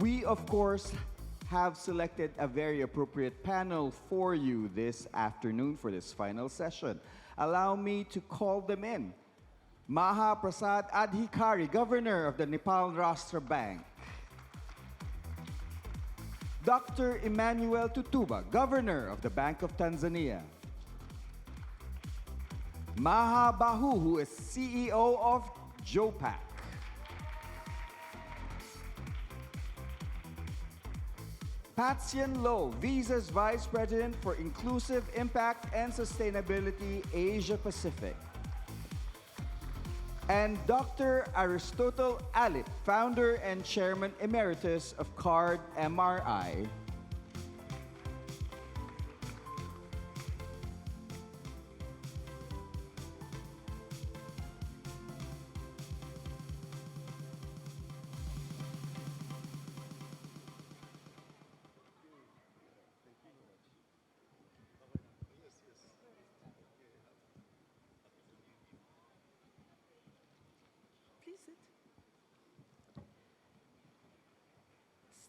We, of course, have selected a very appropriate panel for you this afternoon for this final session. Allow me to call them in. Maha Prasad Adhikari, Governor of the Nepal Rastra Bank. Dr. Emmanuel Tutuba, Governor of the Bank of Tanzania. Maha Bahou, who is CEO of JoPACC. Patison, Visa's Vice President for Inclusive Impact and Sustainability Asia Pacific. And Dr. Aristotle Alip, Founder and Chairman Emeritus of CARD MRI.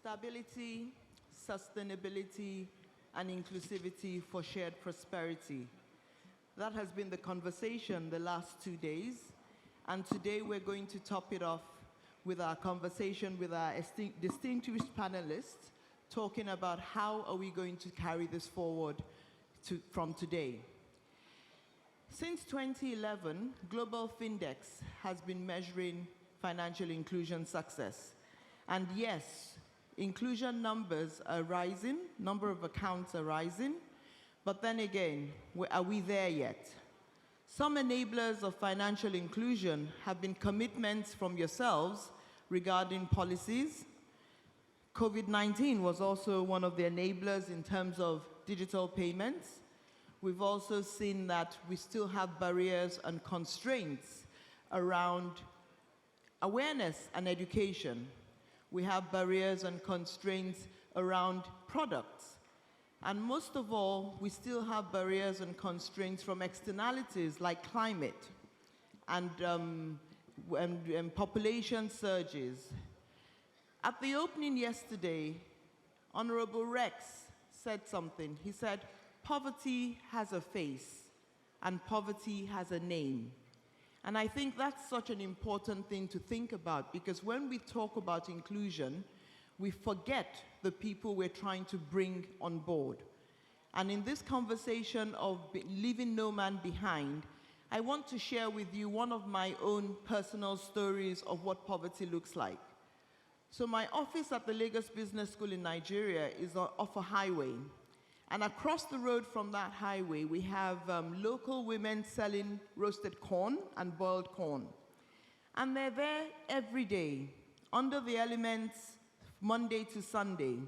Stability, sustainability, and inclusivity for shared prosperity. That has been the conversation the last 2 days, and today we're going to top it off with our conversation with our distinguished panelists, talking about how are we going to carry this forward from today. Since 2011, Global Findex has been measuring financial inclusion success. And yes, inclusion numbers are rising, number of accounts are rising, but then again, are we there yet? Some enablers of financial inclusion have been commitments from yourselves regarding policies. COVID-19 was also one of the enablers in terms of digital payments. We've also seen that we still have barriers and constraints around awareness and education. We have barriers and constraints around products. And most of all, we still have barriers and constraints from externalities like climate and population surges. At the opening yesterday, Honorable Rex said something. He said, poverty has a face and poverty has a name. And I think that's such an important thing to think about, because when we talk about inclusion, we forget the people we're trying to bring on board. And in this conversation of leaving no man behind, I want to share with you one of my own personal stories of what poverty looks like. So my office at the Lagos Business School in Nigeria is off a highway. And across the road from that highway, we have local women selling roasted corn and boiled corn. And they're there every day, under the elements, Monday to Sunday.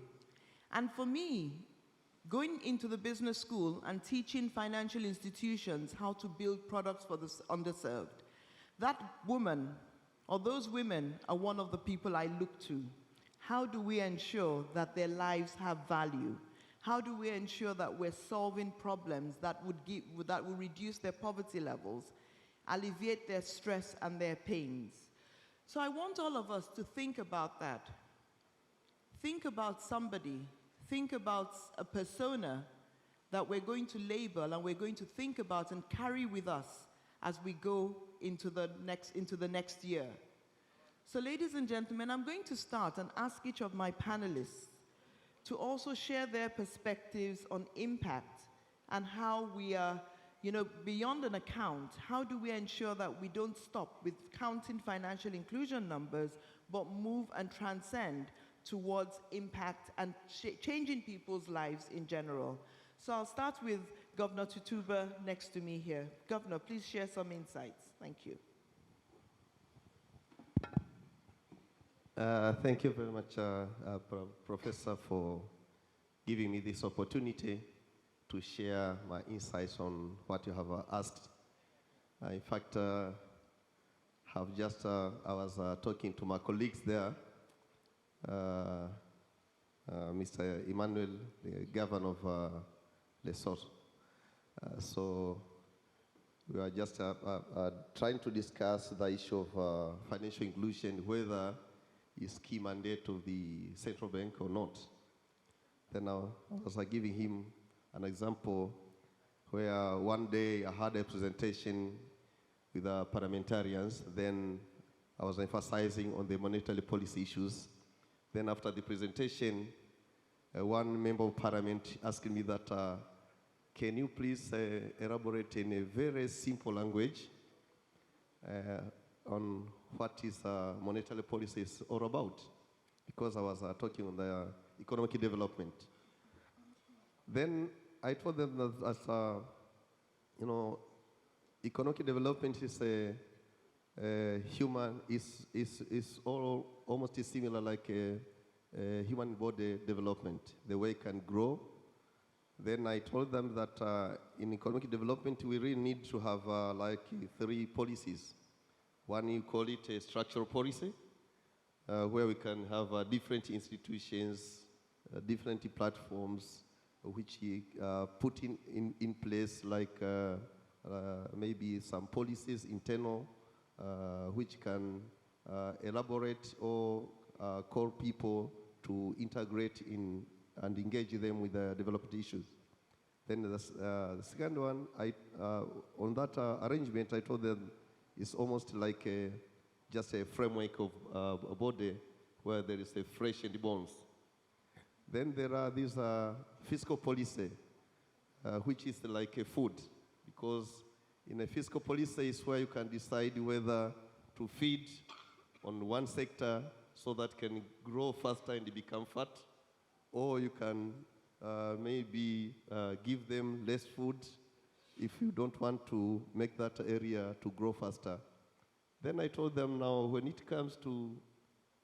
And for me, going into the business school and teaching financial institutions how to build products for the underserved, that woman, or those women, are one of the people I look to. How do we ensure that their lives have value? How do we ensure that we're solving problems that will reduce their poverty levels, alleviate their stress and their pains? So I want all of us to think about that. Think about somebody, think about a persona that we're going to label and we're going to think about and carry with us as we go into the next year. So ladies and gentlemen, I'm going to start and ask each of my panelists to also share their perspectives on impact and how we are, beyond an account, how do we ensure that we don't stop with counting financial inclusion numbers, but move and transcend towards impact and changing people's lives in general. So I'll start with Governor Tutuba next to me here. Governor, please share some insights. Thank you. Thank you very much, Professor, for giving me this opportunity to share my insights on what you have asked. In fact, I was talking to my colleagues there, Mr. Emmanuel, the governor of Lesotho. So we are just trying to discuss the issue of financial inclusion, whether is key mandate of the central bank or not. Then I was giving him an example where one day I had a presentation with parliamentarians. Then I was emphasizing on the monetary policy issues. Then after the presentation, one member of parliament asked me that, can you please elaborate in a very simple language on what is monetary policy is all about? Because I was talking on the economic development. Then I told them that as economic development is human, is almost similar like a human body development, the way it can grow. Then I told them that in economic development, we really need to have like 3 policies. One, you call it a structural policy, where we can have different institutions, different platforms, which put in place like maybe some policies internal, which can elaborate or call people to integrate in and engage them with the development issues. Then the second one, on that arrangement, I told them it's almost like just a framework of a body where there is a flesh and bones. Then there are these fiscal policy, which is like a food, because in a fiscal policy is where you can decide whether to feed on one sector so that can grow faster and become fat, or you can maybe give them less food if you don't want to make that area to grow faster. Then I told them now when it comes to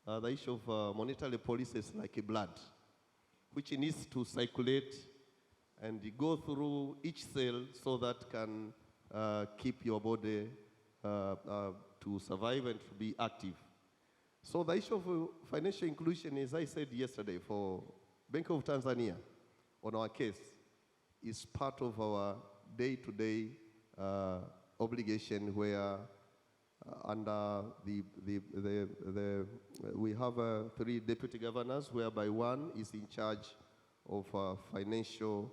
the issue of monetary policies like a blood, which needs to circulate and go through each cell so that can keep your body to survive and to be active. So the issue of financial inclusion, as I said yesterday, for Bank of Tanzania, on our case, is part of our day-to-day obligation where under we have 3 deputy governors, whereby one is in charge of financial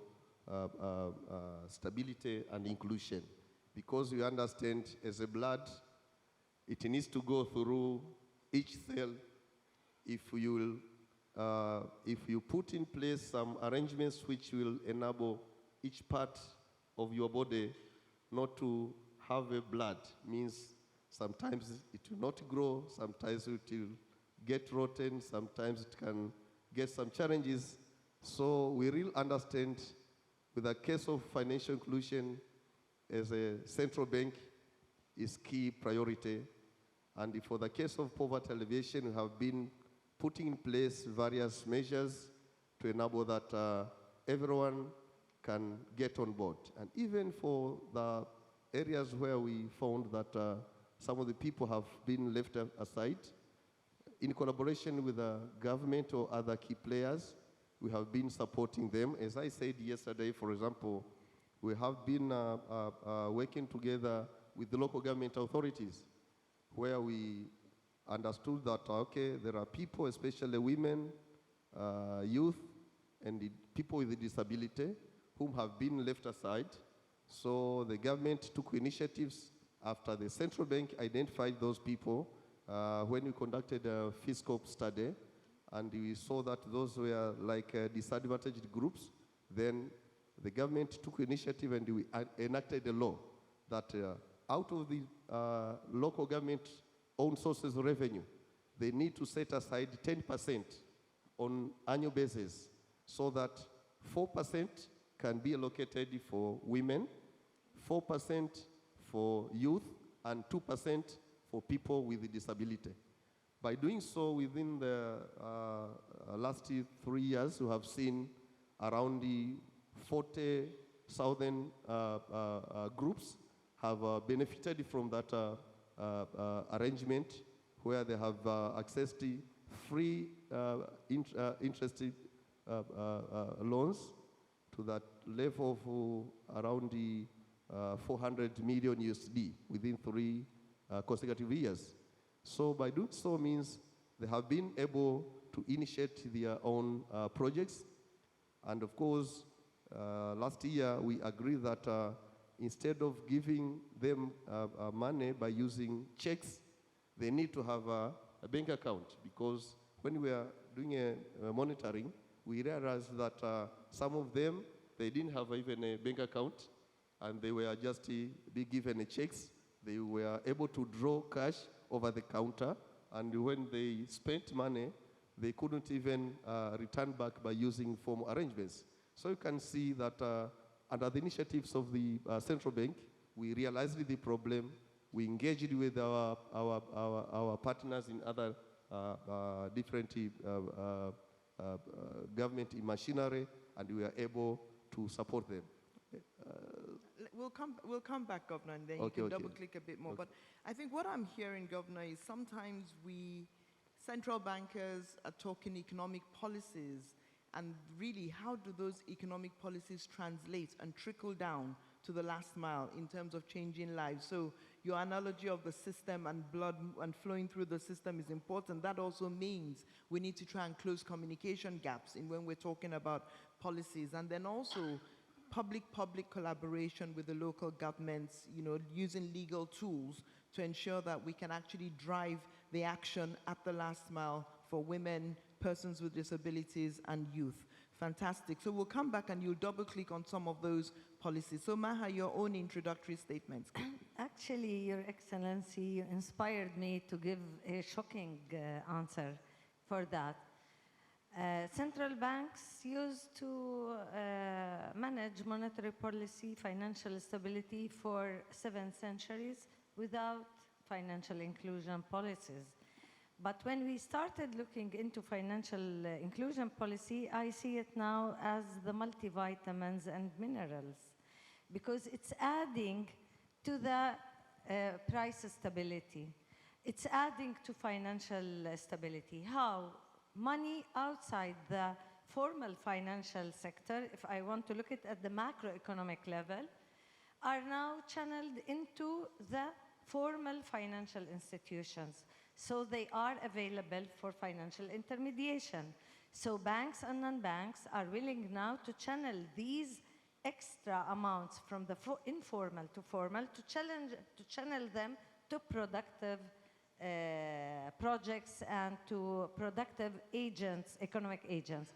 stability and inclusion. Because we understand as a blood, it needs to go through each cell. If you put in place some arrangements which will enable each part of your body not to have a blood, means sometimes it will not grow, sometimes it will get rotten, sometimes it can get some challenges. So we really understand with the case of financial inclusion as a central bank is key priority. And for the case of poverty alleviation, we have been putting in place various measures to enable that everyone can get on board. And even for the areas where we found that some of the people have been left aside, in collaboration with the government or other key players, we have been supporting them. As I said yesterday, for example, we have been working together with the local government authorities, where we understood that, okay, there are people, especially women, youth, and people with disability, whom have been left aside. So the government took initiatives after the central bank identified those people when we conducted a fiscal study, and we saw that those were like disadvantaged groups. Then the government took initiative and we enacted a law that out of the local government own sources of revenue, they need to set aside 10% on annual basis so that 4% can be allocated for women, 4% for youth, and 2% for people with disability. By doing so, within the last 3 years, we have seen around 40,000 groups have benefited from that arrangement, where they have access to free interest loans to that level of around 400 million USD within 3 consecutive years. So by doing so means they have been able to initiate their own projects. And of course, last year we agreed that instead of giving them money by using checks, they need to have a bank account, because when we are doing a monitoring, we realized that some of them, they didn't have even a bank account, and they were just be given checks. They were able to draw cash over the counter, and when they spent money, they couldn't even return back by using form arrangements. So you can see that under the initiatives of the central bank, we realized the problem. We engaged with our partners in other different government machinery, and we are able to support them. We'll come back, Governor, and then you can double-click a bit more. But I think what I'm hearing, Governor, is sometimes central bankers are talking economic policies, and really, how do those economic policies translate and trickle down to the last mile in terms of changing lives? So your analogy of the system and blood and flowing through the system is important. That also means we need to try and close communication gaps in when we're talking about policies. And then also public-public collaboration with the local governments, using legal tools to ensure that we can actually drive the action at the last mile for women, persons with disabilities, and youth. Fantastic. So we'll come back and you'll double-click on some of those policies. So Maha, your own introductory statements. Actually, Your Excellency, you inspired me to give a shocking answer for that. Central banks used to manage monetary policy, financial stability for 7 centuries without financial inclusion policies. But when we started looking into financial inclusion policy, I see it now as the multivitamins and minerals, because it's adding to the price stability. It's adding to financial stability. How? Money outside the formal financial sector, if I want to look at the macroeconomic level, are now channeled into the formal financial institutions. So they are available for financial intermediation. So banks and non-banks are willing now to channel these extra amounts from the informal to formal to channel them to productive projects and to productive agents, economic agents.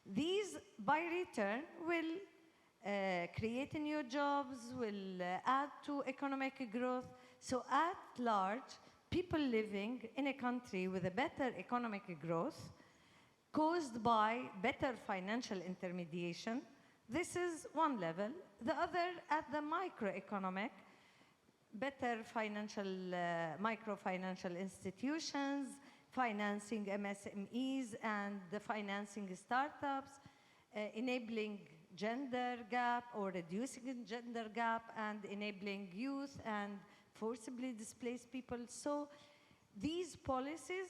These, by return, will create new jobs, will add to economic growth. So at large, people living in a country with a better economic growth caused by better financial intermediation, this is one level. The other, at the microeconomic, better financial, microfinancial institutions, financing MSMEs and the financing startups, enabling gender gap or reducing gender gap, and enabling youth and forcibly displaced people. So these policies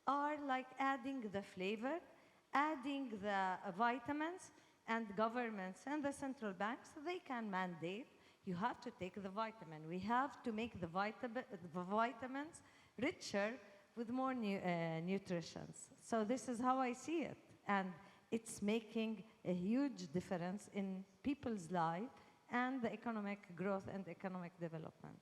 are like adding the flavor, adding the vitamins, and governments and the central banks, they can mandate, you have to take the vitamin. We have to make the vitamins richer with more nutrition. So this is how I see it. And it's making a huge difference in people's life and the economic growth and economic development.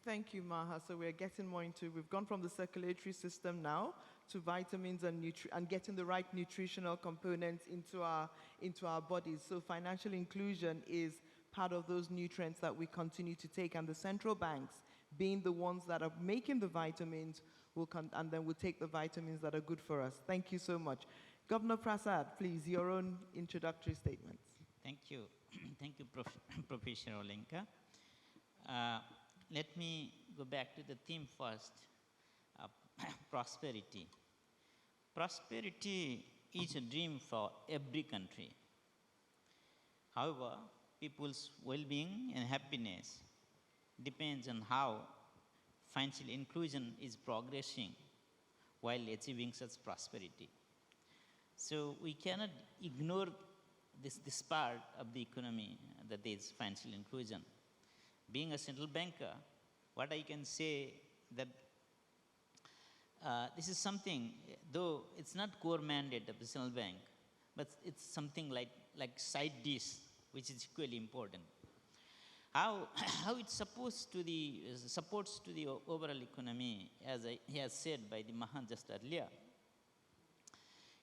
Thank you, Maha. So we're getting more into, we've gone from the circulatory system now to vitamins and getting the right nutritional components into our bodies. So financial inclusion is part of those nutrients that we continue to take, and the central banks, being the ones that are making the vitamins, and then we'll take the vitamins that are good for us. Thank you so much. Governor Prasad, please, your own introductory statements. Thank you. Thank you, Professor Olayinka. Let me go back to the theme first, prosperity. Prosperity is a dream for every country. However, people's well-being and happiness depends on how financial inclusion is progressing while achieving such prosperity. So we cannot ignore this part of the economy, that is financial inclusion. Being a central banker, what I can say that this is something, though it's not core mandate of the central bank, but it's something like side dish, which is equally important. How it supports to the overall economy, as he has said by the Maha just earlier.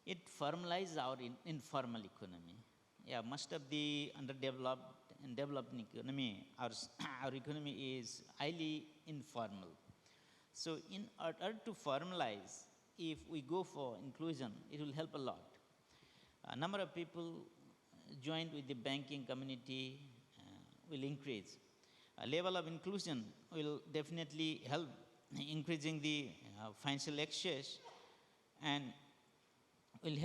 It formalizes our informal economy. Yeah, most of the underdeveloped and developing economy, our economy is highly informal. So in order to formalize, if we go for inclusion, it will help a lot. A number of people joined with the banking community will increase. A level of inclusion will definitely help increasing the financial access and will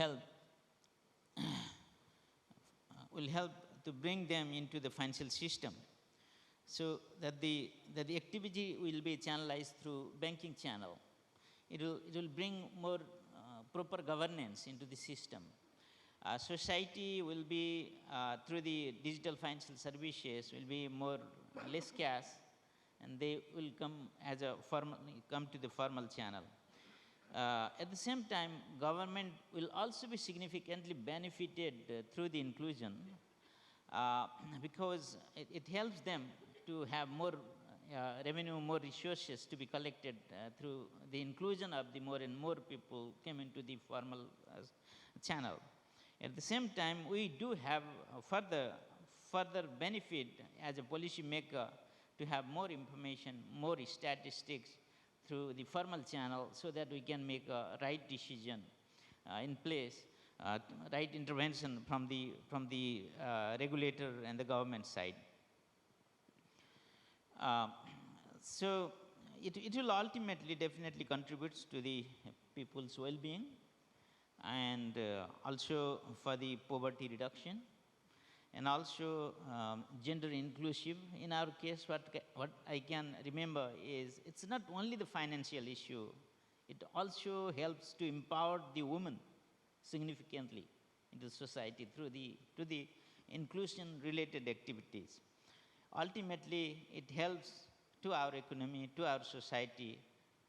help to bring them into the financial system, so that the activity will be channelized through banking channel. It will bring more proper governance into the system. Society will be through the digital financial services will be less cash, and they will come to the formal channel. At the same time, government will also be significantly benefited through the inclusion, because it helps them to have more revenue, more resources to be collected through the inclusion of the more and more people came into the formal channel. At the same time, we do have further benefit as a policy maker to have more information, more statistics through the formal channel, so that we can make a right decision in place, right intervention from the regulator and the government side. So it will ultimately definitely contributes to the people's well-being, and also for the poverty reduction, and also gender inclusive. In our case, what I can remember is it's not only the financial issue, it also helps to empower the woman significantly into society through the inclusion related activities. Ultimately, it helps to our economy, to our society,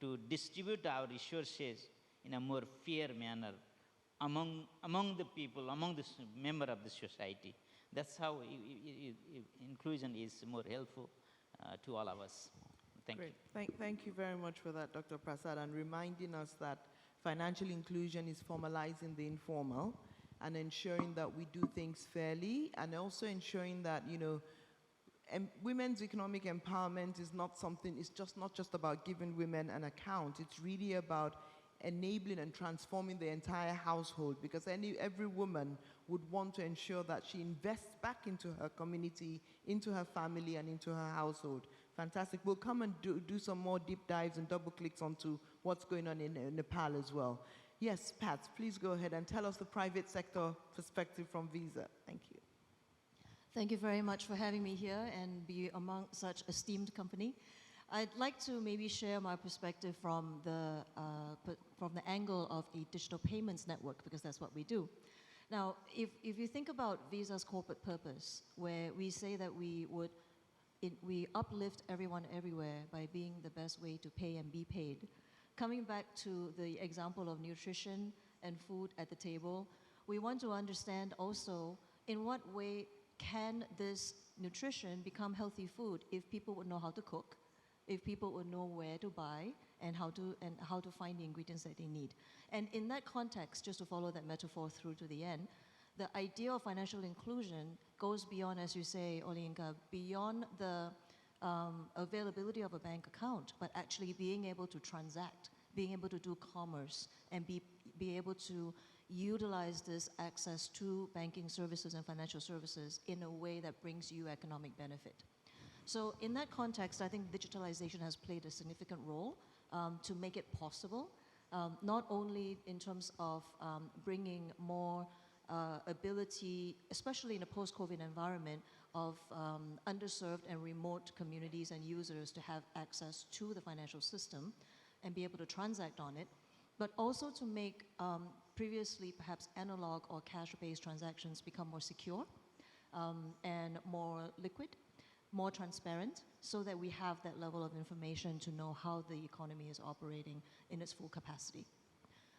to distribute our resources in a more fair manner among the people, among the member of the society. That's how inclusion is more helpful to all of us. Thank you. Thank you very much for that, Dr. Prasad, and reminding us that financial inclusion is formalizing the informal and ensuring that we do things fairly, and also ensuring that, women's economic empowerment is not something, it's not just about giving women an account. It's really about enabling and transforming the entire household, because every woman would want to ensure that she invests back into her community, into her family, and into her household. Fantastic. We'll come and do some more deep dives and double clicks onto what's going on in Nepal as well. Yes, Pat, please go ahead and tell us the private sector perspective from Visa. Thank you. Thank you very much for having me here and be among such esteemed company. I'd like to maybe share my perspective from the angle of a digital payments network, because that's what we do. Now, if you think about Visa's corporate purpose, where we say that we uplift everyone everywhere by being the best way to pay and be paid, coming back to the example of nutrition and food at the table, we want to understand also in what way can this nutrition become healthy food if people would know how to cook, if people would know where to buy and how to find the ingredients that they need. And in that context, just to follow that metaphor through to the end, the idea of financial inclusion goes beyond, as you say, Olayinka, beyond the availability of a bank account, but actually being able to transact, being able to do commerce, and be able to utilize this access to banking services and financial services in a way that brings you economic benefit. So in that context, I think digitalization has played a significant role to make it possible, not only in terms of bringing more ability, especially in a post-COVID environment, of underserved and remote communities and users to have access to the financial system and be able to transact on it, but also to make previously perhaps analog or cash-based transactions become more secure and more liquid. more transparent so that we have that level of information to know how the economy is operating in its full capacity.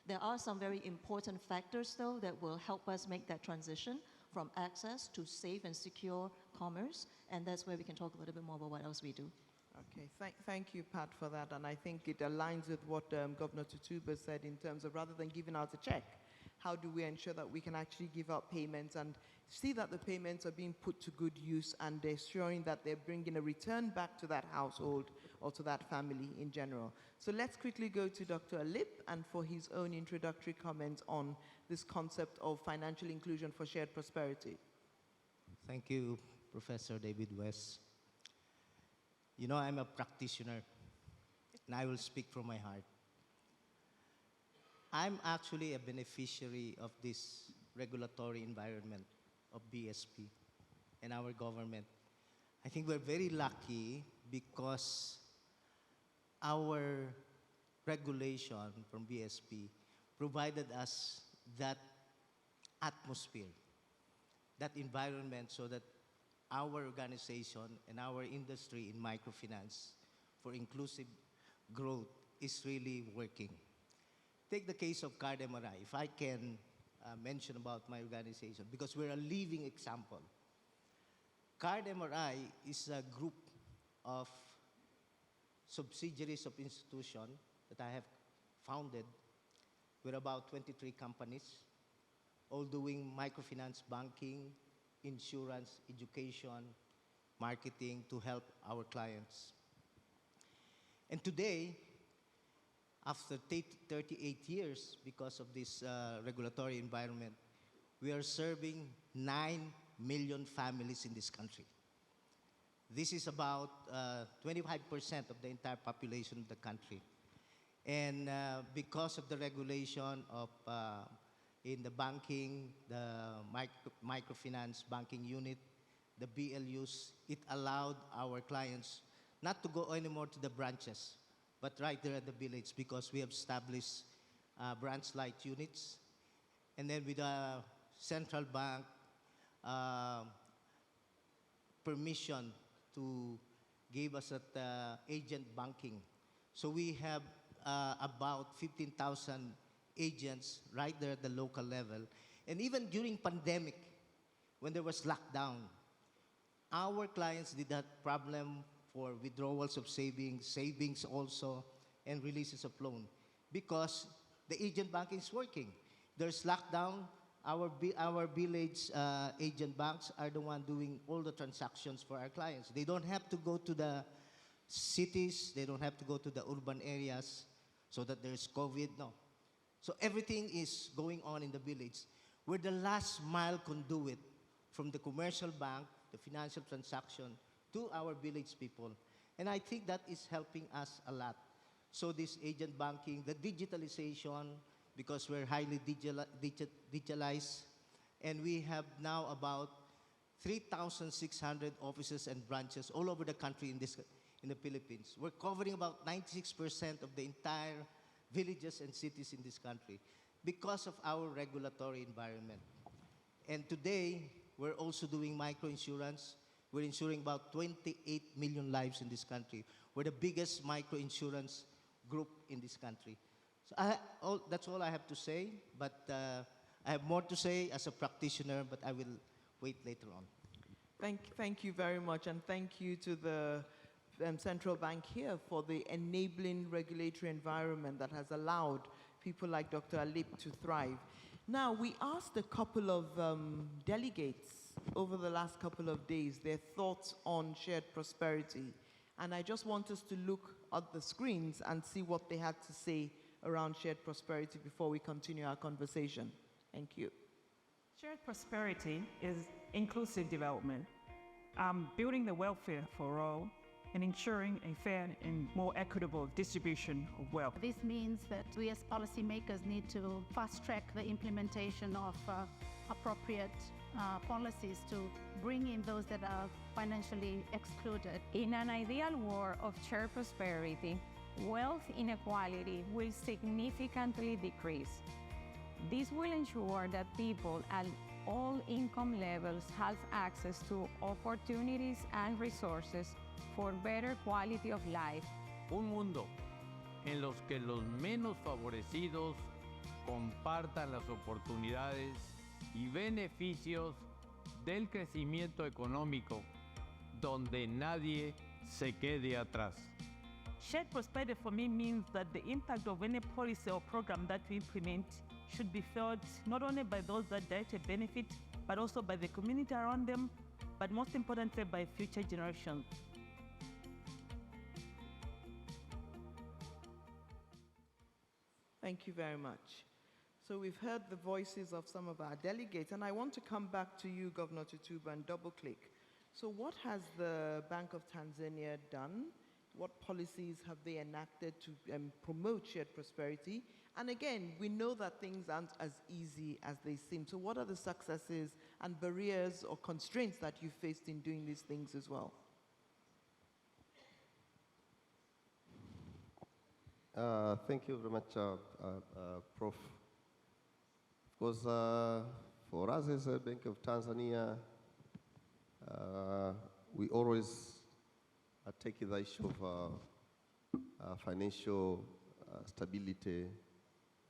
There are some very important factors, though, that will help us make that transition from access to safe and secure commerce, and that's where we can talk a little bit more about what else we do. Okay, thank you, Pat, for that. And I think it aligns with what Governor Tutuba said in terms of rather than giving out a check, how do we ensure that we can actually give out payments and see that the payments are being put to good use and ensuring that they're bringing a return back to that household or to that family in general. So let's quickly go to Dr. Alip and for his own introductory comments on this concept of financial inclusion for shared prosperity. Thank you, Professor David West. You know, I'm a practitioner, and I will speak from my heart. I'm actually a beneficiary of this regulatory environment of BSP and our government. I think we're very lucky because our regulation from BSP provided us that atmosphere, that environment so that our organization and our industry in microfinance for inclusive growth is really working. Take the case of Card MRI, if I can mention about my organization, because we're a living example. Card MRI is a group of subsidiaries of institutions that I have founded with about 23 companies, all doing microfinance banking, insurance, education, marketing to help our clients. And today, after 38 years, because of this regulatory environment, we are serving 9 million families in this country. This is about 25% of the entire population of the country. And because of the regulation of in the banking, the microfinance banking unit, the BLUs, it allowed our clients not to go anymore to the branches, but right there at the village because we have established branch-like units. And then with the central bank permission to give us that agent banking. So we have about 15,000 agents right there at the local level. And even during pandemic, when there was lockdown, our clients did not problem for withdrawals of savings also, and releases of loan because the agent banking is working. There's lockdown, our village agent banks are the one doing all the transactions for our clients. They don't have to go to the cities, they don't have to go to the urban areas so that there's COVID, no. So everything is going on in the village. We're the last mile conduit from the commercial bank, the financial transaction, to our village people. And I think that is helping us a lot. So this agent banking, the digitalization, because we're highly digitalized, and we have now about 3,600 offices and branches all over the country in the Philippines. We're covering about 96% of the entire villages and cities in this country because of our regulatory environment. And today, we're also doing microinsurance. We're insuring about 28 million lives in this country. We're the biggest microinsurance group in this country. So that's all I have to say, but I have more to say as a practitioner, but I will wait later on. Thank you very much, and thank you to the central bank here for the enabling regulatory environment that has allowed people like Dr. Alip to thrive. Now, we asked a couple of delegates over the last couple of days their thoughts on shared prosperity. And I just want us to look at the screens and see what they had to say around shared prosperity before we continue our conversation. Thank you. Shared prosperity is inclusive development, building the welfare for all, and ensuring a fair and more equitable distribution of wealth. This means that we as policymakers need to fast-track the implementation of appropriate policies to bring in those that are financially excluded. In an ideal world of shared prosperity, wealth inequality will significantly decrease. This will ensure that people at all income levels have access to opportunities and resources for better quality of life. Un mundo en los que los menos favorecidos compartan las oportunidades y beneficios del crecimiento económico, donde nadie se quede atrás. Shared prosperity for me means that the impact of any policy or program that we implement should be felt not only by those that directly benefit, but also by the community around them, but most importantly by future generations. Thank you very much. So we've heard the voices of some of our delegates, and I want to come back to you, Governor Tutuba, and double-click. So what has the Bank of Tanzania done? What policies have they enacted to promote shared prosperity? And again, we know that things aren't as easy as they seem. So what are the successes and barriers or constraints that you faced in doing these things as well? Thank you very much, Prof. Because for us as a Bank of Tanzania, we always take the issue of financial stability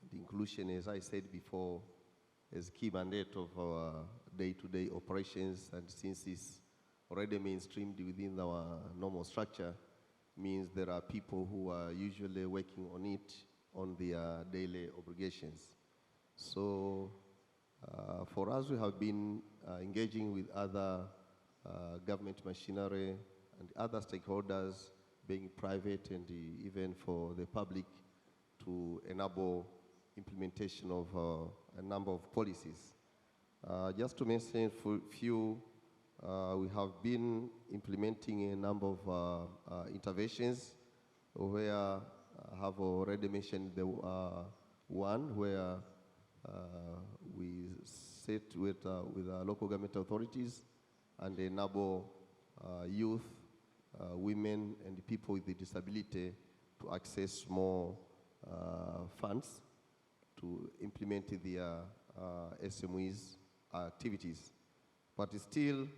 and inclusion, as I said before, as key mandate of our day-to-day operations, and since it's already mainstreamed within our normal structure, means there are people who are usually working on it on their daily obligations. So for us, we have been engaging with other government machinery and other stakeholders, being private and even for the public, to enable implementation of a number of policies. Just to mention a few, we have been implementing a number of interventions where I have already mentioned the one where we sit with local government authorities and enable youth, women, and people with a disability to access more funds to implement their SMEs activities. But still,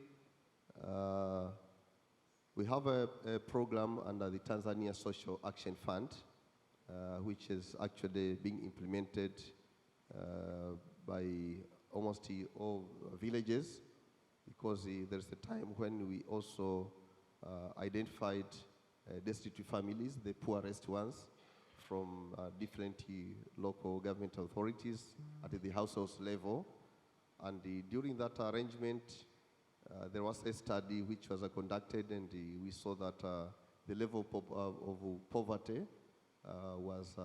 we have a program under the Tanzania Social Action Fund, which is actually being implemented by almost all villages, because there's a time when we also identified destitute families, the poorest ones, from different local government authorities at the household level. And during that arrangement, there was a study which was conducted, and we saw that the level of poverty was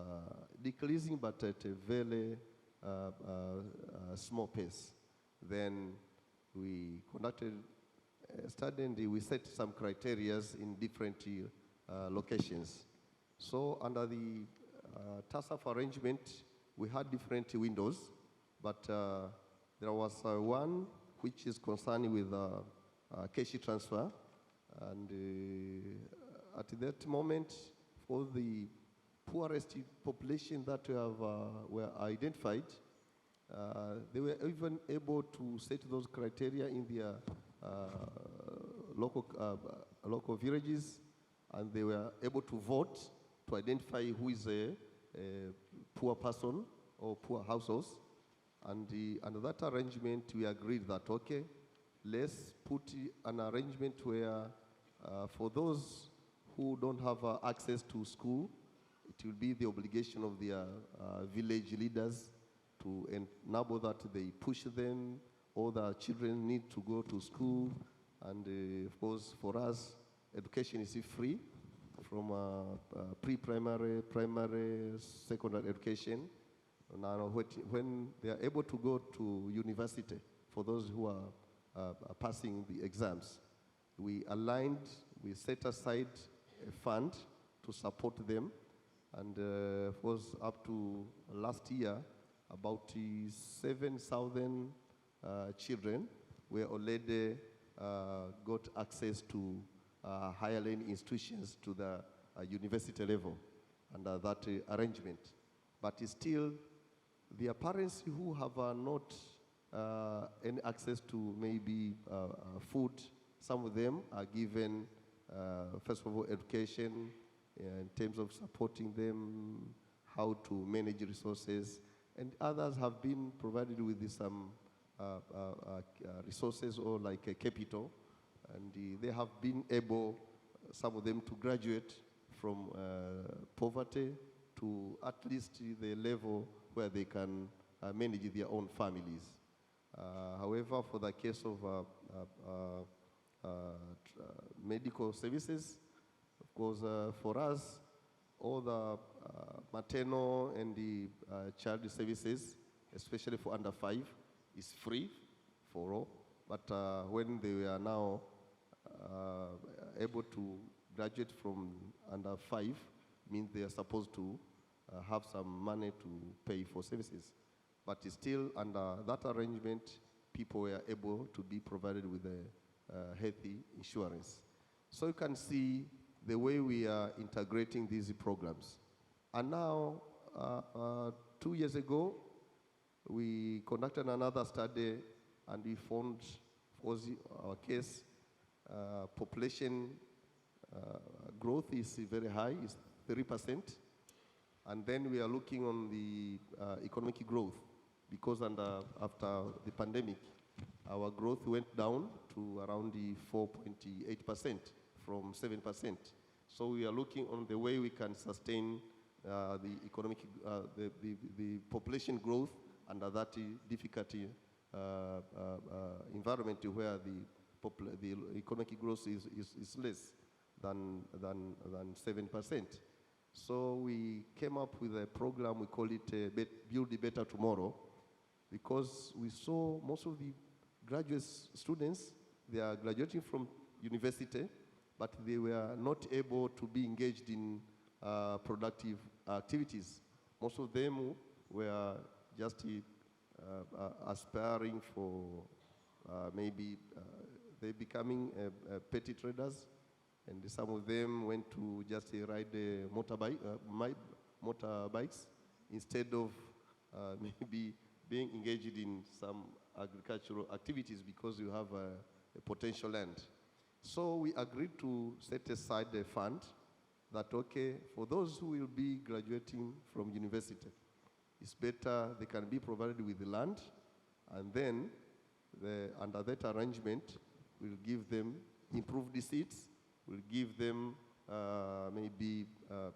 decreasing, but at a very small pace. Then we conducted a study, and we set some criteria in different locations. So under the TASAF arrangement, we had different windows, but there was one which is concerned with cash transfer, and at that moment, for the poorest population that were identified, they were even able to set those criteria in their local villages, and they were able to vote to identify who is a poor person or poor households. And under that arrangement, we agreed that, okay, let's put an arrangement where for those who don't have access to school, it will be the obligation of their village leaders to enable that they push them. All the children need to go to school. And of course, for us, education is free from pre-primary, primary, secondary education. Now, when they are able to go to university, for those who are passing the exams, we set aside a fund to support them. And of course, up to last year, about 7,000 children were already got access to higher learning institutions to the university level under that arrangement. But still, the parents who have not any access to maybe food. Some of them are given, first of all, education in terms of supporting them, how to manage resources, and others have been provided with some resources or like a capital, and they have been able, some of them, to graduate from poverty to at least the level where they can manage their own families. However, for the case of medical services, of course, for us, all the maternal and the child services, especially for under 5, is free for all. But when they are now able to graduate from under 5, means they are supposed to have some money to pay for services. But still, under that arrangement, people were able to be provided with a healthy insurance. So you can see the way we are integrating these programs. And now, 2 years ago, we conducted another study, and we found, for our case, population growth is very high, it's 3%. And then we are looking on the economic growth, because after the pandemic, our growth went down to around the 4.8% from 7%. So we are looking on the way we can sustain the economic, the population growth under that difficulty environment where the economic growth is less than 7%. So we came up with a program, we call it Build a Better Tomorrow, because we saw most of the graduate students, they are graduating from university, but they were not able to be engaged in productive activities. Most of them were just aspiring for maybe they becoming petty traders, and some of them went to just ride motorbikes instead of maybe being engaged in some agricultural activities because you have a potential land. So we agreed to set aside a fund that, okay, for those who will be graduating from university, it's better they can be provided with the land, and then under that arrangement, we'll give them improved seats, we'll give them maybe a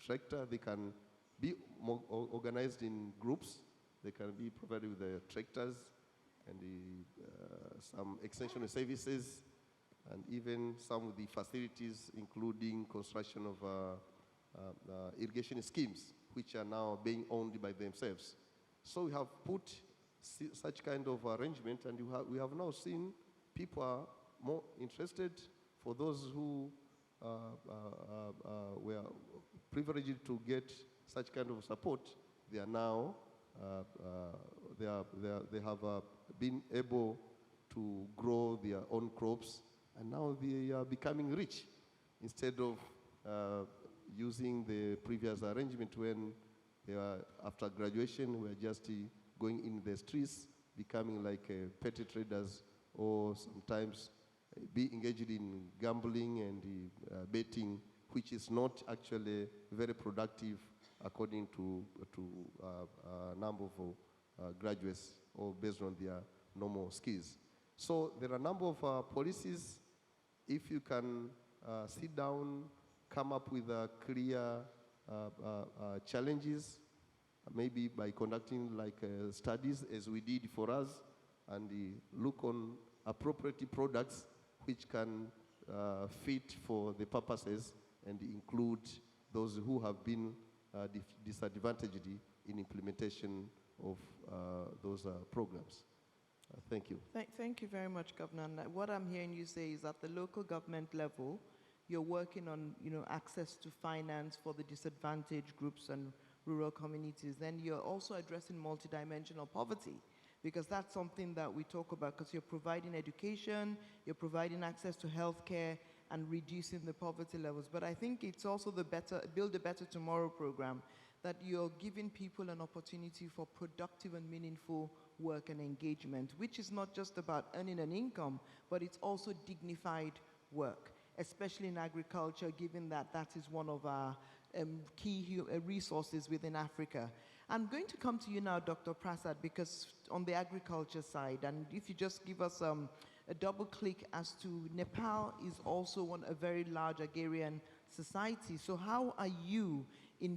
tractor. They can be more organized in groups. They can be provided with the tractors and some extension services, and even some of the facilities, including construction of irrigation schemes, which are now being owned by themselves. So we have put such kind of arrangement, and we have now seen people are more interested. For those who were privileged to get such kind of support, they are now they have been able to grow their own crops, and now they are becoming rich instead of using the previous arrangement when they are, after graduation, we are just going in the streets, becoming like petty traders, or sometimes be engaged in gambling and betting, which is not actually very productive according to number of graduates, or based on their normal skills. So there are a number of policies. If you can sit down, come up with clear challenges, maybe by conducting like studies as we did for us, and look on appropriate products which can fit for the purposes and include those who have been disadvantaged in implementation of those programs. Thank you. Thank you very much, Governor. And what I'm hearing you say is at the local government level, you're working on access to finance for the disadvantaged groups and rural communities. Then you're also addressing multidimensional poverty, because that's something that we talk about, because you're providing education, you're providing access to healthcare, and reducing the poverty levels. But I think it's also the Build a Better Tomorrow program, that you're giving people an opportunity for productive and meaningful work and engagement, which is not just about earning an income, but it's also dignified work, especially in agriculture, given that that is one of our key resources within Africa. I'm going to come to you now, Dr. Prasad, because on the agriculture side, and if you just give us a double click as to Nepal is also a very large agrarian society. So how are you,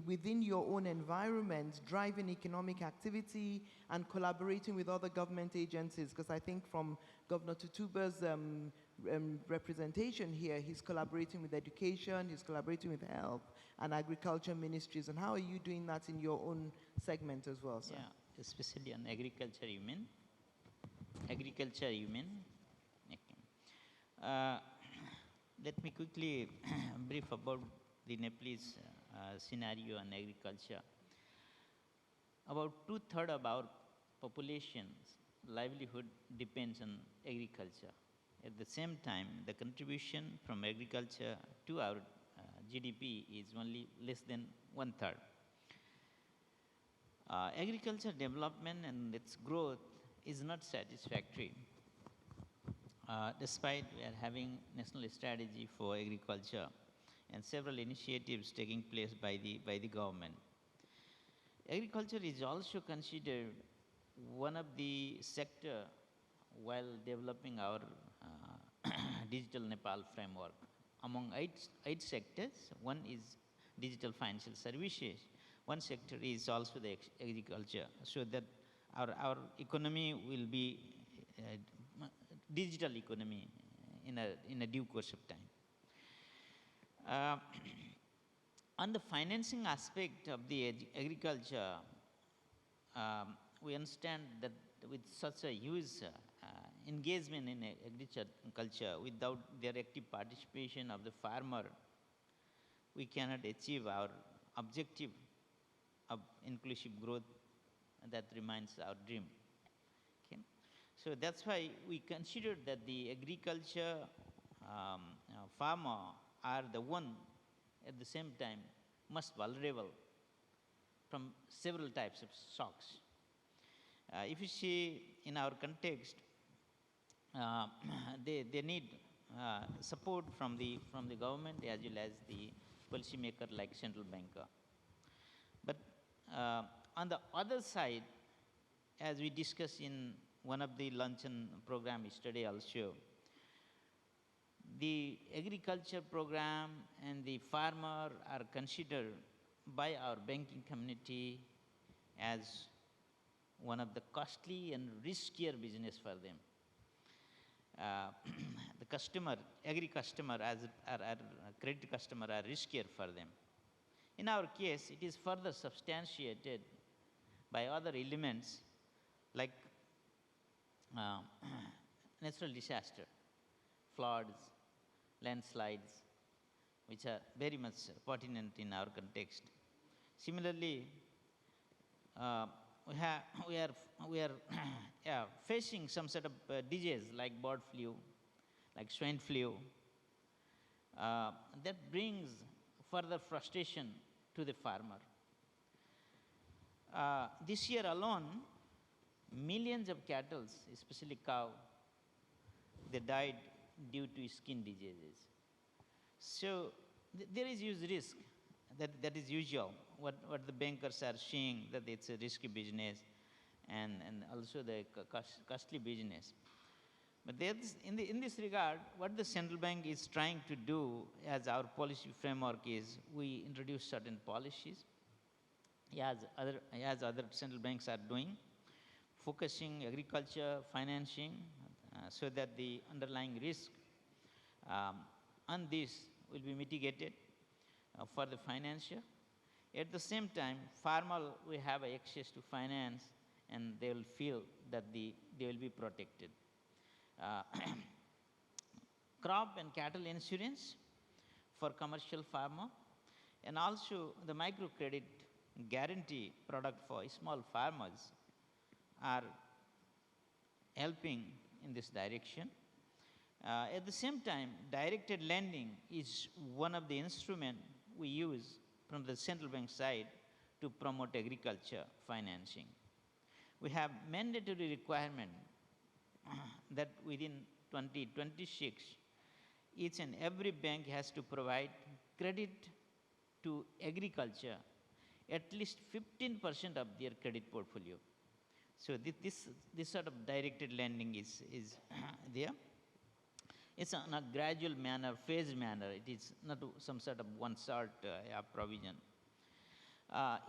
within your own environment, driving economic activity and collaborating with other government agencies? Because I think from Governor Tutuba's representation here, he's collaborating with education, he's collaborating with health and agriculture ministries. And how are you doing that in your own segment as well, sir? Yeah, especially on agriculture, you mean? Agriculture, you mean? Okay. Let me quickly brief about the Nepalese scenario on agriculture. About 2/3 of our population's livelihood depends on agriculture. At the same time, the contribution from agriculture to our GDP is only less than 1/3. Agriculture development and its growth is not satisfactory. Despite we are having national strategy for agriculture and several initiatives taking place by the government. Agriculture is also considered one of the sector while developing our digital Nepal framework. Among eight sectors, one is digital financial services. One sector is also the agriculture, so that our economy will be digital economy in a due course of time. On the financing aspect of the agriculture, we understand that with such a huge engagement in agriculture, without their active participation of the farmer, we cannot achieve our objective of inclusive growth that remains our dream. Okay? So that's why we consider that the agriculture farmer are the one at the same time most vulnerable from several types of shocks. If you see in our context, they need support from the government as well as the policymaker like central banker. But on the other side, as we discussed in one of the luncheon program yesterday also, the agriculture program and the farmer are considered by our banking community as one of the costly and riskier business for them. The customer, agri customer as credit customer are riskier for them. In our case, it is further substantiated by other elements like natural disaster, floods, landslides, which are very much pertinent in our context. Similarly, we are facing some sort of disease like bird flu, like swine flu, that brings further frustration to the farmer. This year alone, millions of cattle, especially cow, they died due to skin diseases. So there is huge risk. That is usual. What the bankers are seeing, that it's a risky business and also the costly business. But in this regard, what the central bank is trying to do as our policy framework is, we introduce certain policies as other central banks are doing, focusing agriculture, financing, so that the underlying risk on this will be mitigated for the financier. At the same time, farmer will have access to finance and they will feel that they will be protected. Crop and cattle insurance for commercial farmer, and also the microcredit guarantee product for small farmers are helping in this direction. At the same time, directed lending is one of the instruments we use from the central bank side to promote agriculture financing. We have mandatory requirement that within 2026, each and every bank has to provide credit to agriculture, at least 15% of their credit portfolio. So this sort of directed lending is there. It's on a gradual manner, phased manner. It is not some sort of one-shot provision.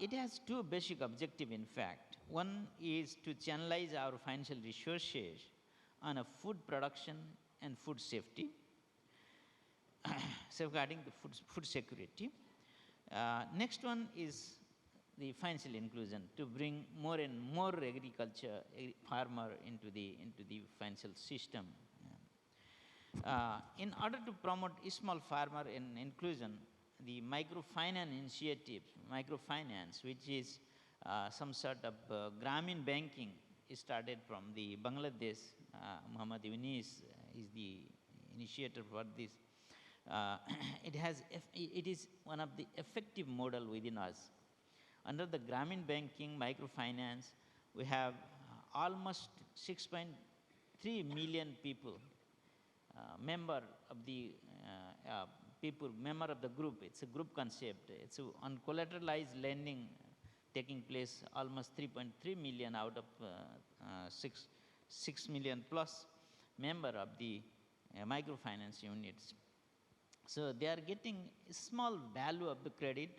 It has two basic objectives, in fact. One is to channelize our financial resources on a food production and food safety, safeguarding the food security. Next one is the financial inclusion, to bring more and more agriculture farmer into the financial system. In order to promote small farmer inclusion, the microfinance initiative, microfinance, which is some sort of Grameen banking, started from the Bangladesh. Muhammad Yunis is the initiator for this. It is one of the effective model within us. Under the Grameen banking microfinance, we have almost 6.3 million people, member of the member of the group. It's a group concept. It's uncollateralized lending taking place, almost 3.3 million out of 6 million plus member of the microfinance units. So they are getting a small value of the credit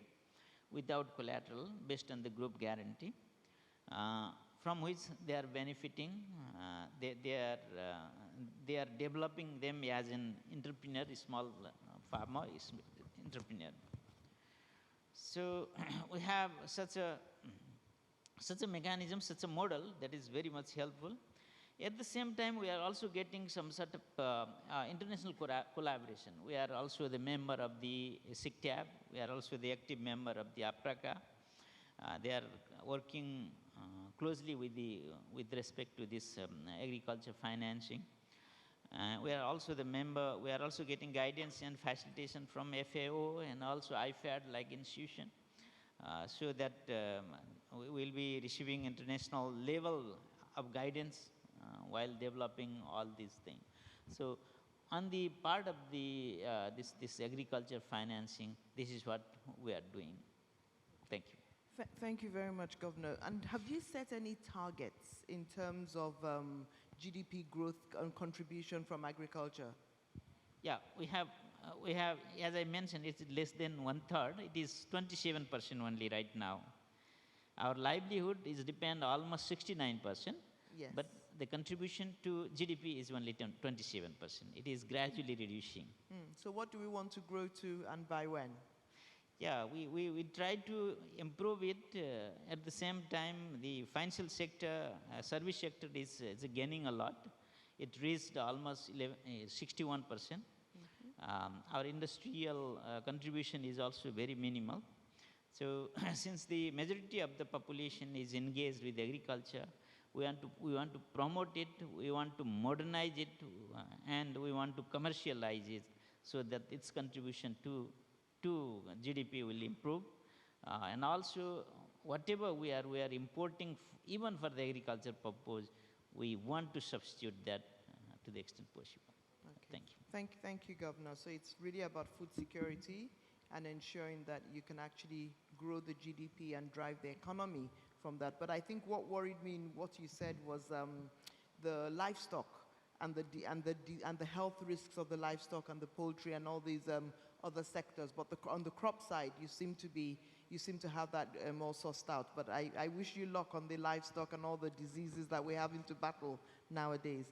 without collateral based on the group guarantee, from which they are benefiting. They are developing them as an entrepreneur, small farmer, entrepreneur. So we have such a mechanism, such a model that is very much helpful. At the same time, we are also getting some sort of international collaboration. We are also the member of the SICTAB. We are also the active member of the APRACA. They are working closely with respect to this agriculture financing. We are also the member. We are also getting guidance and facilitation from FAO and also IFAD like institution, so that we will be receiving international level of guidance while developing all these things. So on the part of the this agriculture financing, this is what we are doing. Thank you. Thank you very much, Governor. And have you set any targets in terms of GDP growth and contribution from agriculture? Yeah, we have, as I mentioned, it's less than 1/3. It is 27% only right now. Our livelihood is depend almost 69%. Yes. But the contribution to GDP is only 27%. It is gradually reducing. So what do we want to grow to, and by when? Yeah, we try to improve it. At the same time, the financial sector, service sector is gaining a lot. It reached almost 61%. Our industrial contribution is also very minimal. So since the majority of the population is engaged with agriculture, we want to promote it, we want to modernize it, and we want to commercialize it so that its contribution to GDP will improve. And also, whatever we are importing, even for the agriculture purpose, we want to substitute that to the extent possible. Okay. Thank you. Thank you, Governor. So it's really about food security and ensuring that you can actually grow the GDP and drive the economy from that. But I think what worried me in what you said was the livestock and the health risks of the livestock and the poultry and all these other sectors. But on the crop side, you seem to have that more sussed out. But I wish you luck on the livestock and all the diseases that we're having to battle nowadays.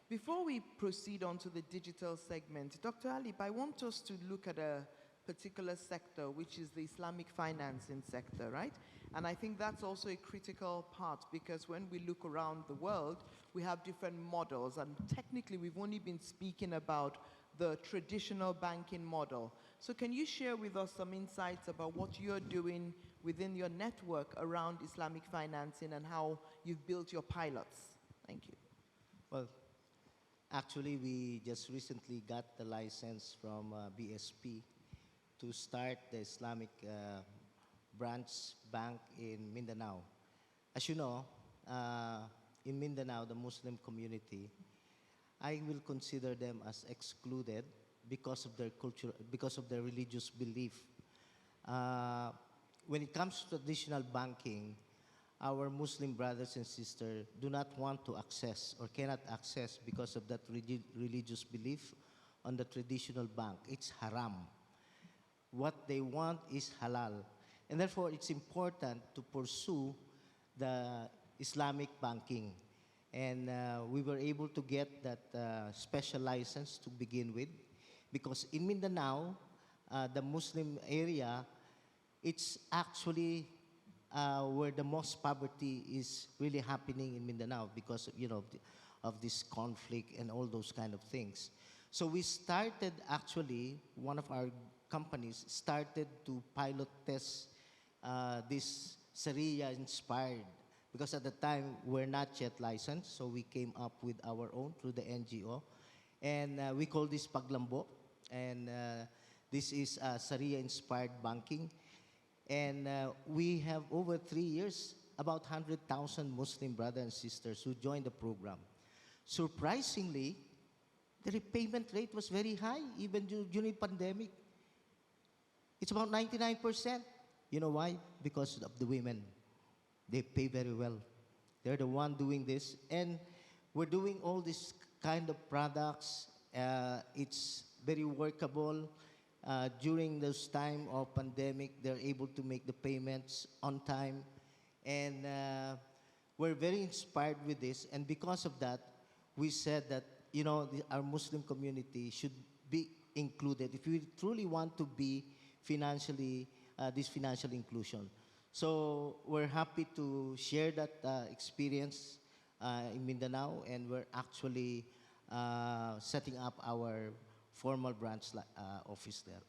Before we proceed on to the digital segment, Dr. Alip, I want us to look at a particular sector, which is the Islamic financing sector, right? And I think that's also a critical part, because when we look around the world, we have different models, and technically we've only been speaking about the traditional banking model. So can you share with us some insights about what you're doing within your network around Islamic financing and how you've built your pilots? Thank you. Well, actually, we just recently got the license from BSP to start the Islamic branch bank in Mindanao. As you know, in Mindanao, the Muslim community, I will consider them as excluded because of their culture, because of their religious belief. When it comes to traditional banking, our Muslim brothers and sisters do not want to access or cannot access because of that religious belief on the traditional bank. It's haram. What they want is halal. And therefore, it's important to pursue the Islamic banking. And we were able to get that special license to begin with, because in Mindanao, the Muslim area, it's actually where the most poverty is really happening in Mindanao because of, of this conflict and all those kind of things. So we started, actually, one of our companies started to pilot test this Sharia-inspired, because at the time we're not yet licensed, so we came up with our own through the NGO. And we call this Paglambo, and this is Sharia-inspired banking. And we have over 3 years, about 100,000 Muslim brothers and sisters who joined the program. Surprisingly, the repayment rate was very high, even during the pandemic. It's about 99%. You know why? Because of the women. They pay very well. They're the one doing this. And we're doing all these kind of products. It's very workable. During this time of pandemic, they're able to make the payments on time. And we're very inspired with this. And because of that, we said that, our Muslim community should be included if we truly want to be financially, this financial inclusion. So we're happy to share that experience in Mindanao, and we're actually setting up our formal branch office there.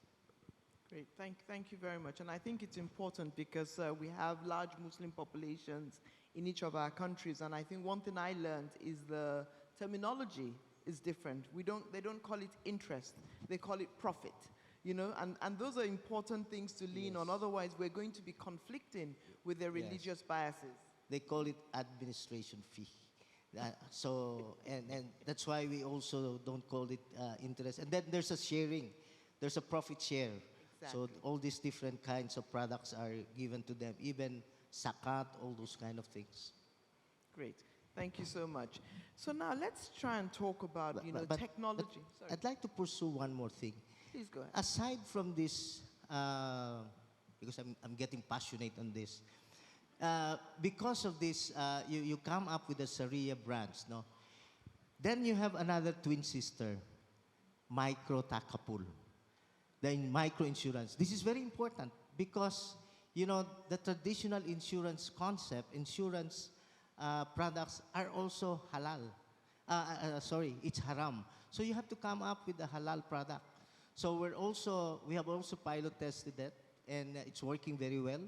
Great, thank you very much. And I think it's important because we have large Muslim populations in each of our countries, and I think one thing I learned is the terminology is different. They don't call it interest, they call it profit. And those are important things to lean on. Otherwise, we're going to be conflicting with their religious biases. They call it administration fee. And that's why we also don't call it interest. And then there's a sharing. There's a profit share. Exactly. So all these different kinds of products are given to them, even zakat, all those kind of things. Great. Thank you so much. So now let's try and talk about, technology. But I'd like to pursue one more thing. Please go ahead. Aside from this, because I'm getting passionate on this, because of this, you come up with a Sharia branch, no? Then you have another twin sister, micro takapul, the micro insurance. This is very important because, the traditional insurance concept, insurance products are also halal. It's haram. So you have to come up with a halal product. So we have also pilot tested that, and it's working very well.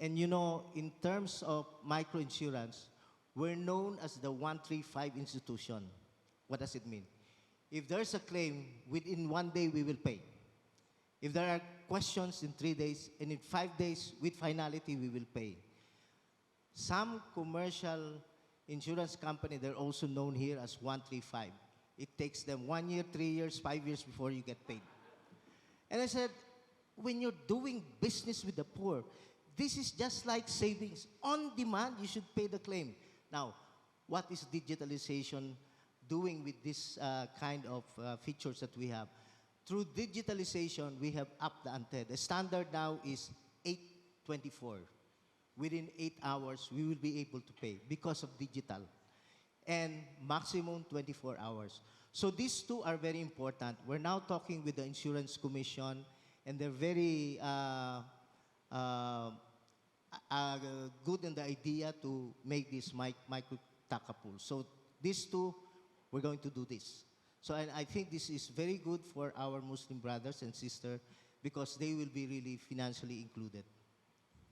And in terms of microinsurance, we're known as the 135 institution. What does it mean? If there's a claim, within 1 day we will pay. If there are questions, in 3 days, and in 5 days, with finality, we will pay. Some commercial insurance company, they're also known here as 135. It takes them 1 year, 3 years, 5 years before you get paid. And I said, when you're doing business with the poor, this is just like savings. On demand, you should pay the claim. Now, what is digitalization doing with this kind of features that we have? Through digitalization, we have upped the ante. The standard now is 824. Within 8 hours, we will be able to pay because of digital. And maximum 24 hours. So these two are very important. We're now talking with the Insurance Commission, and they're very good in the idea to make this micro takapul. So these two, we're going to do this. So I think this is very good for our Muslim brothers and sisters because they will be really financially included.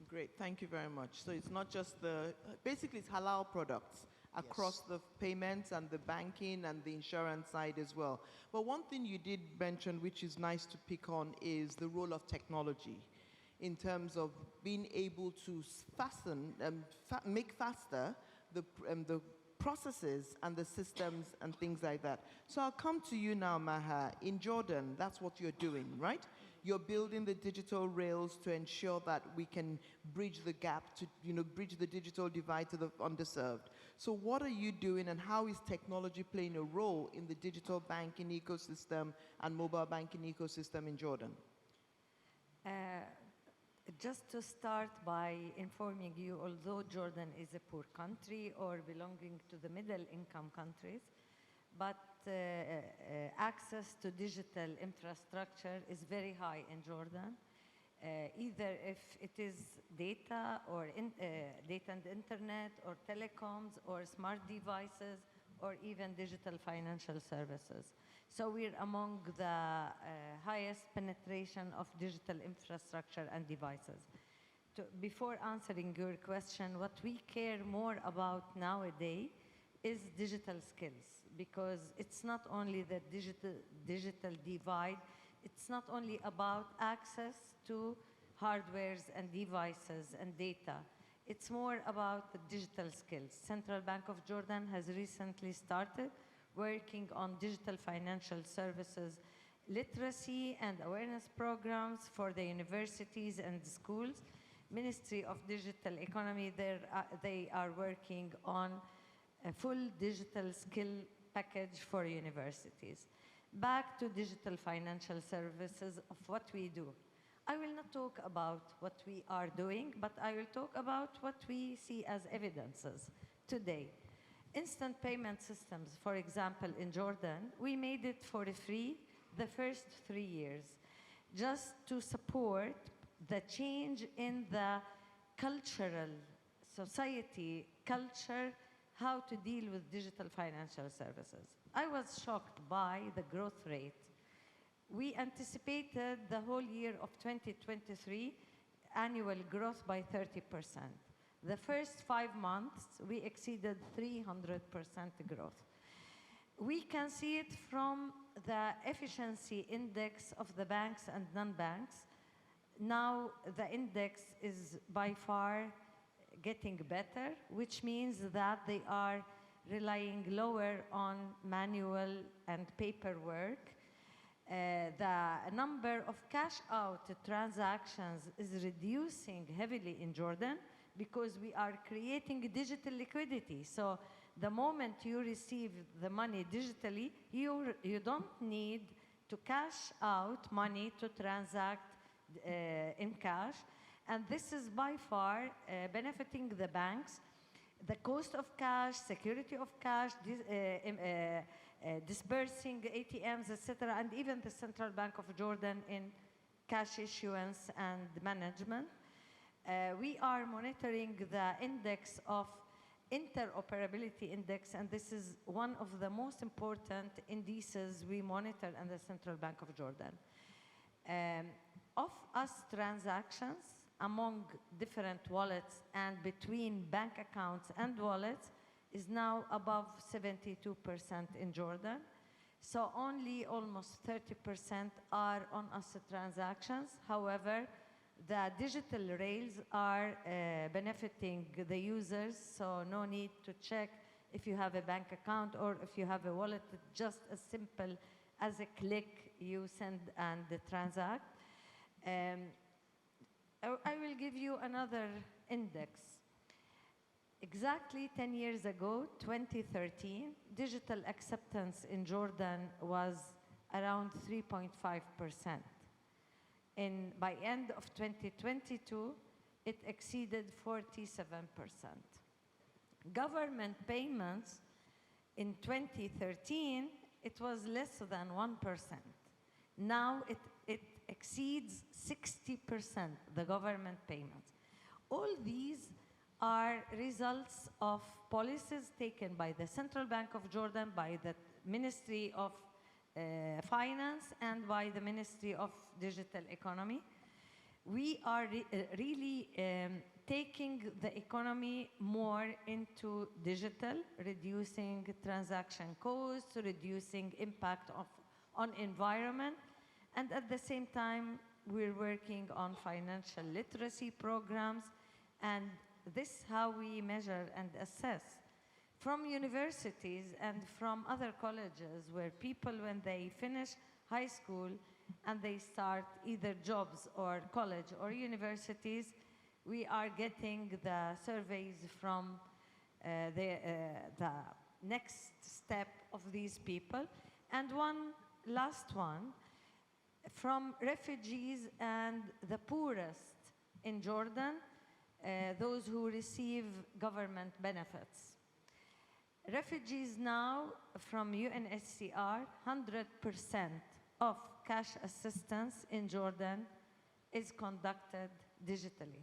Great, thank you very much. So it's not just basically it's halal products across the payments and the banking and the insurance side as well. But one thing you did mention, which is nice to pick on, is the role of technology in terms of being able to make faster the processes and the systems and things like that. So I'll come to you now, Maha. In Jordan, that's what you're doing, right? You're building the digital rails to ensure that we can bridge the gap to, bridge the digital divide to the underserved. So what are you doing, and how is technology playing a role in the digital banking ecosystem and mobile banking ecosystem in Jordan? Just to start by informing you, although Jordan is a poor country or belonging to the middle income countries, but access to digital infrastructure is very high in Jordan, either if it is data or data and internet or telecoms or smart devices or even digital financial services. So we're among the highest penetration of digital infrastructure and devices. Before answering your question, what we care more about nowadays is digital skills, because it's not only the digital divide, it's not only about access to hardwares and devices and data. It's more about the digital skills. Central Bank of Jordan has recently started working on digital financial services literacy and awareness programs for the universities and schools. Ministry of Digital Economy, they are working on a full digital skill package for universities. Back to digital financial services of what we do. I will not talk about what we are doing, but I will talk about what we see as evidences today. Instant payment systems, for example, in Jordan, we made it for free the first 3 years, just to support the change in the cultural society culture, how to deal with digital financial services. I was shocked by the growth rate. We anticipated the whole year of 2023 annual growth by 30%. The first 5 months, we exceeded 300% growth. We can see it from the efficiency index of the banks and non-banks. Now the index is by far getting better, which means that they are relying lower on manual and paperwork. The number of cash out transactions is reducing heavily in Jordan because we are creating digital liquidity. So the moment you receive the money digitally, you don't need to cash out money to transact in cash. And this is by far benefiting the banks. The cost of cash, security of cash, dispersing ATMs, etc., and even the Central Bank of Jordan in cash issuance and management. We are monitoring the index of interoperability index, and this is one of the most important indices we monitor in the Central Bank of Jordan. Of us transactions among different wallets and between bank accounts and wallets is now above 72% in Jordan. So only almost 30% are on us transactions. However, the digital rails are benefiting the users, so no need to check if you have a bank account or if you have a wallet. Just as simple as a click, you send and transact. I will give you another index. Exactly 10 years ago, 2013, digital acceptance in Jordan was around 3.5%. By end of 2022, it exceeded 47%. Government payments in 2013, it was less than 1%. Now it exceeds 60%, the government payments. All these are results of policies taken by the Central Bank of Jordan, by the Ministry of Finance, and by the Ministry of Digital Economy. We are really taking the economy more into digital, reducing transaction costs, reducing impact on environment, and at the same time, we're working on financial literacy programs, and this is how we measure and assess from universities and from other colleges where people, when they finish high school and they start either jobs or college or universities, we are getting the surveys from the next step of these people. And one last one, from refugees and the poorest in Jordan, those who receive government benefits. Refugees now, from UNHCR, 100% of cash assistance in Jordan is conducted digitally.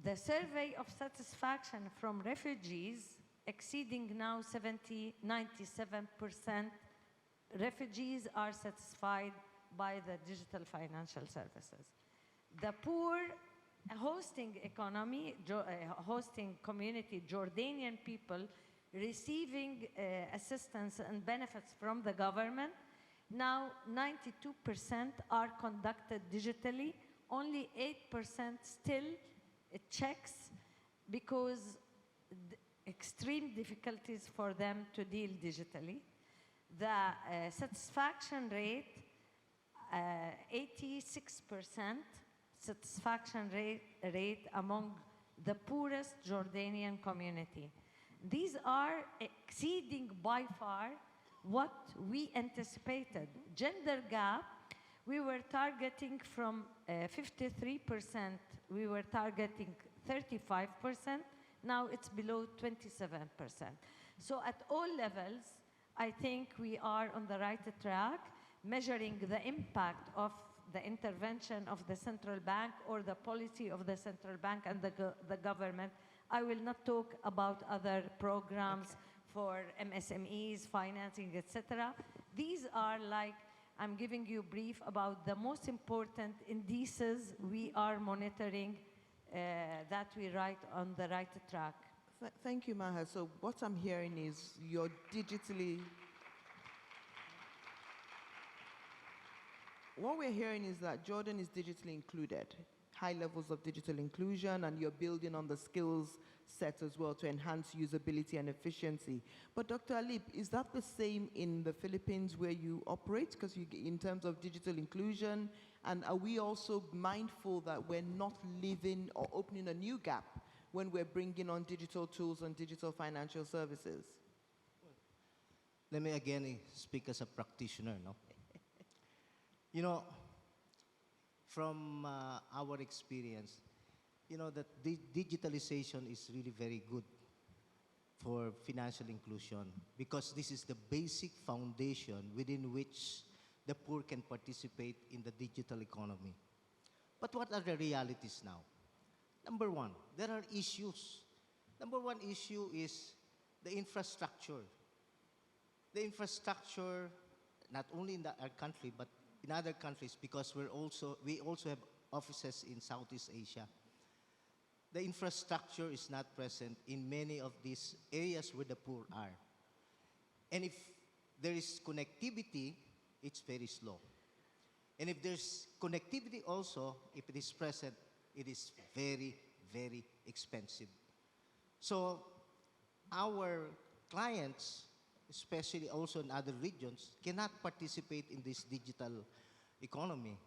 The survey of satisfaction from refugees exceeding now 97%, refugees are satisfied by the digital financial services. The poor hosting economy, hosting community, Jordanian people receiving assistance and benefits from the government, now 92% are conducted digitally, only 8% still checks because extreme difficulties for them to deal digitally. The satisfaction rate, 86% satisfaction rate among the poorest Jordanian community. These are exceeding by far what we anticipated. Gender gap, we were targeting from 53%, we were targeting 35%, now it's below 27%. So at all levels, I think we are on the right track, measuring the impact of the intervention of the central bank or the policy of the central bank and the government. I will not talk about other programs for MSMEs, financing, etc. These are like, I'm giving you brief about the most important indices we are monitoring that we write on the right track. Thank you, Maha. So what I'm hearing is you're digitally... What we're hearing is that Jordan is digitally included, high levels of digital inclusion, and you're building on the skills set as well to enhance usability and efficiency. But Dr. Alip, is that the same in the Philippines where you operate? Because in terms of digital inclusion, and are we also mindful that we're not leaving or opening a new gap when we're bringing on digital tools and digital financial services? Let me again speak as a practitioner, no? You know, from our experience, you know that digitalization is really very good for financial inclusion because this is the basic foundation within which the poor can participate in the digital economy. But what are the realities now? Number one, there are issues. Number one issue is the infrastructure. The infrastructure, not only in our country, but in other countries, because we also have offices in Southeast Asia. The infrastructure is not present in many of these areas where the poor are. And if there is connectivity, it's very slow. And if there's connectivity also, if it is present, it is very, very expensive. So our clients, especially also in other regions, cannot participate in this digital economy.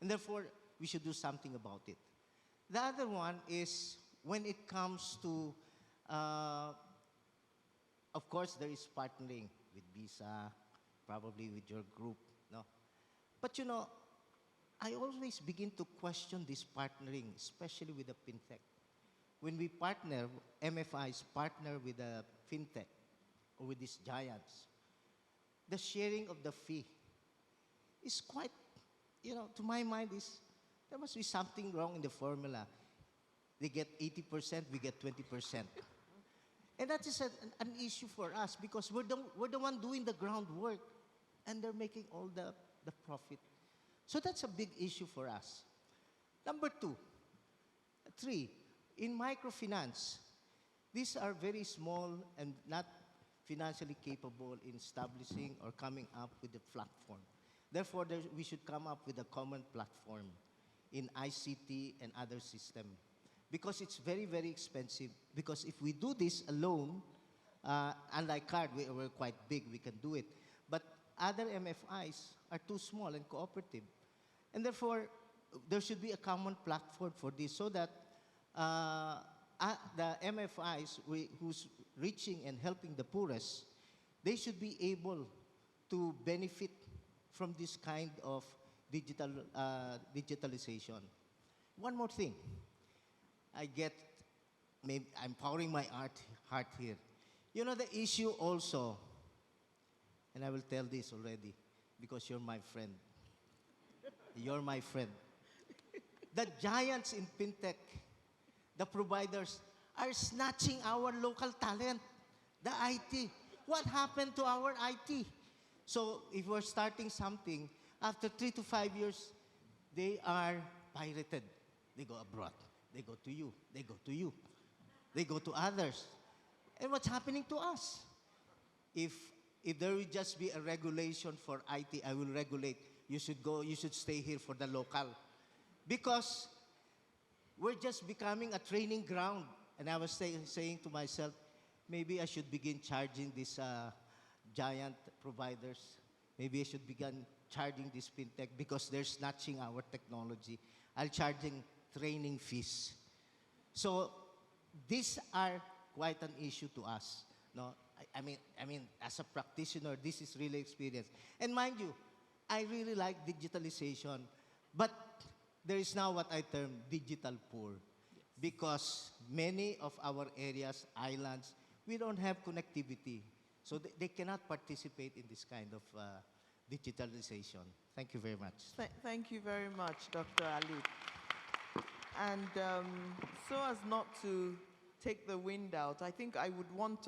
And therefore, we should do something about it. The other one is when it comes to, of course, there is partnering with Visa, probably with your group, no? But you know, I always begin to question this partnering, especially with the fintech. When we partner, MFIs partner with the fintech, or with these giants, the sharing of the fee is quite, you know, to my mind, there must be something wrong in the formula. They get 80%, we get 20%. And that is an issue for us because we're the one doing the groundwork and they're making all the profit. So that's a big issue for us. Number three, in microfinance, these are very small and not financially capable in establishing or coming up with a platform. Therefore, we should come up with a common platform in ICT and other systems because it's very, very expensive. Because if we do this alone, Unlike card, we're quite big, we can do it. But other MFIs are too small and cooperative. And therefore, there should be a common platform for this so that the MFIs who's reaching and helping the poorest, they should be able to benefit from this kind of digitalization. One more thing. I'm pouring my heart here. You know the issue also, and I will tell this already because you're my friend. You're my friend. The giants in fintech, the providers, are snatching our local talent, the IT. What happened to our IT? So if we're starting something, after 3 to 5 years, they are pirated. They go abroad. They go to you. They go to you. They go to others. And what's happening to us? If there will just be a regulation for IT, I will regulate. You should stay here for the local. Because we're just becoming a training ground. And I was saying to myself, maybe I should begin charging these giant providers. Maybe I should begin charging this fintech because they're snatching our technology. I'll charging training fees. So these are quite an issue to us. No, I mean, as a practitioner, this is really experience. And mind you, I really like digitalization, but there is now what I term digital poor, because many of our areas, islands, we don't have connectivity, so they cannot participate in this kind of digitalization. Thank you very much. Thank you very much, Dr. Alip. And so as not to take the wind out, I think I would want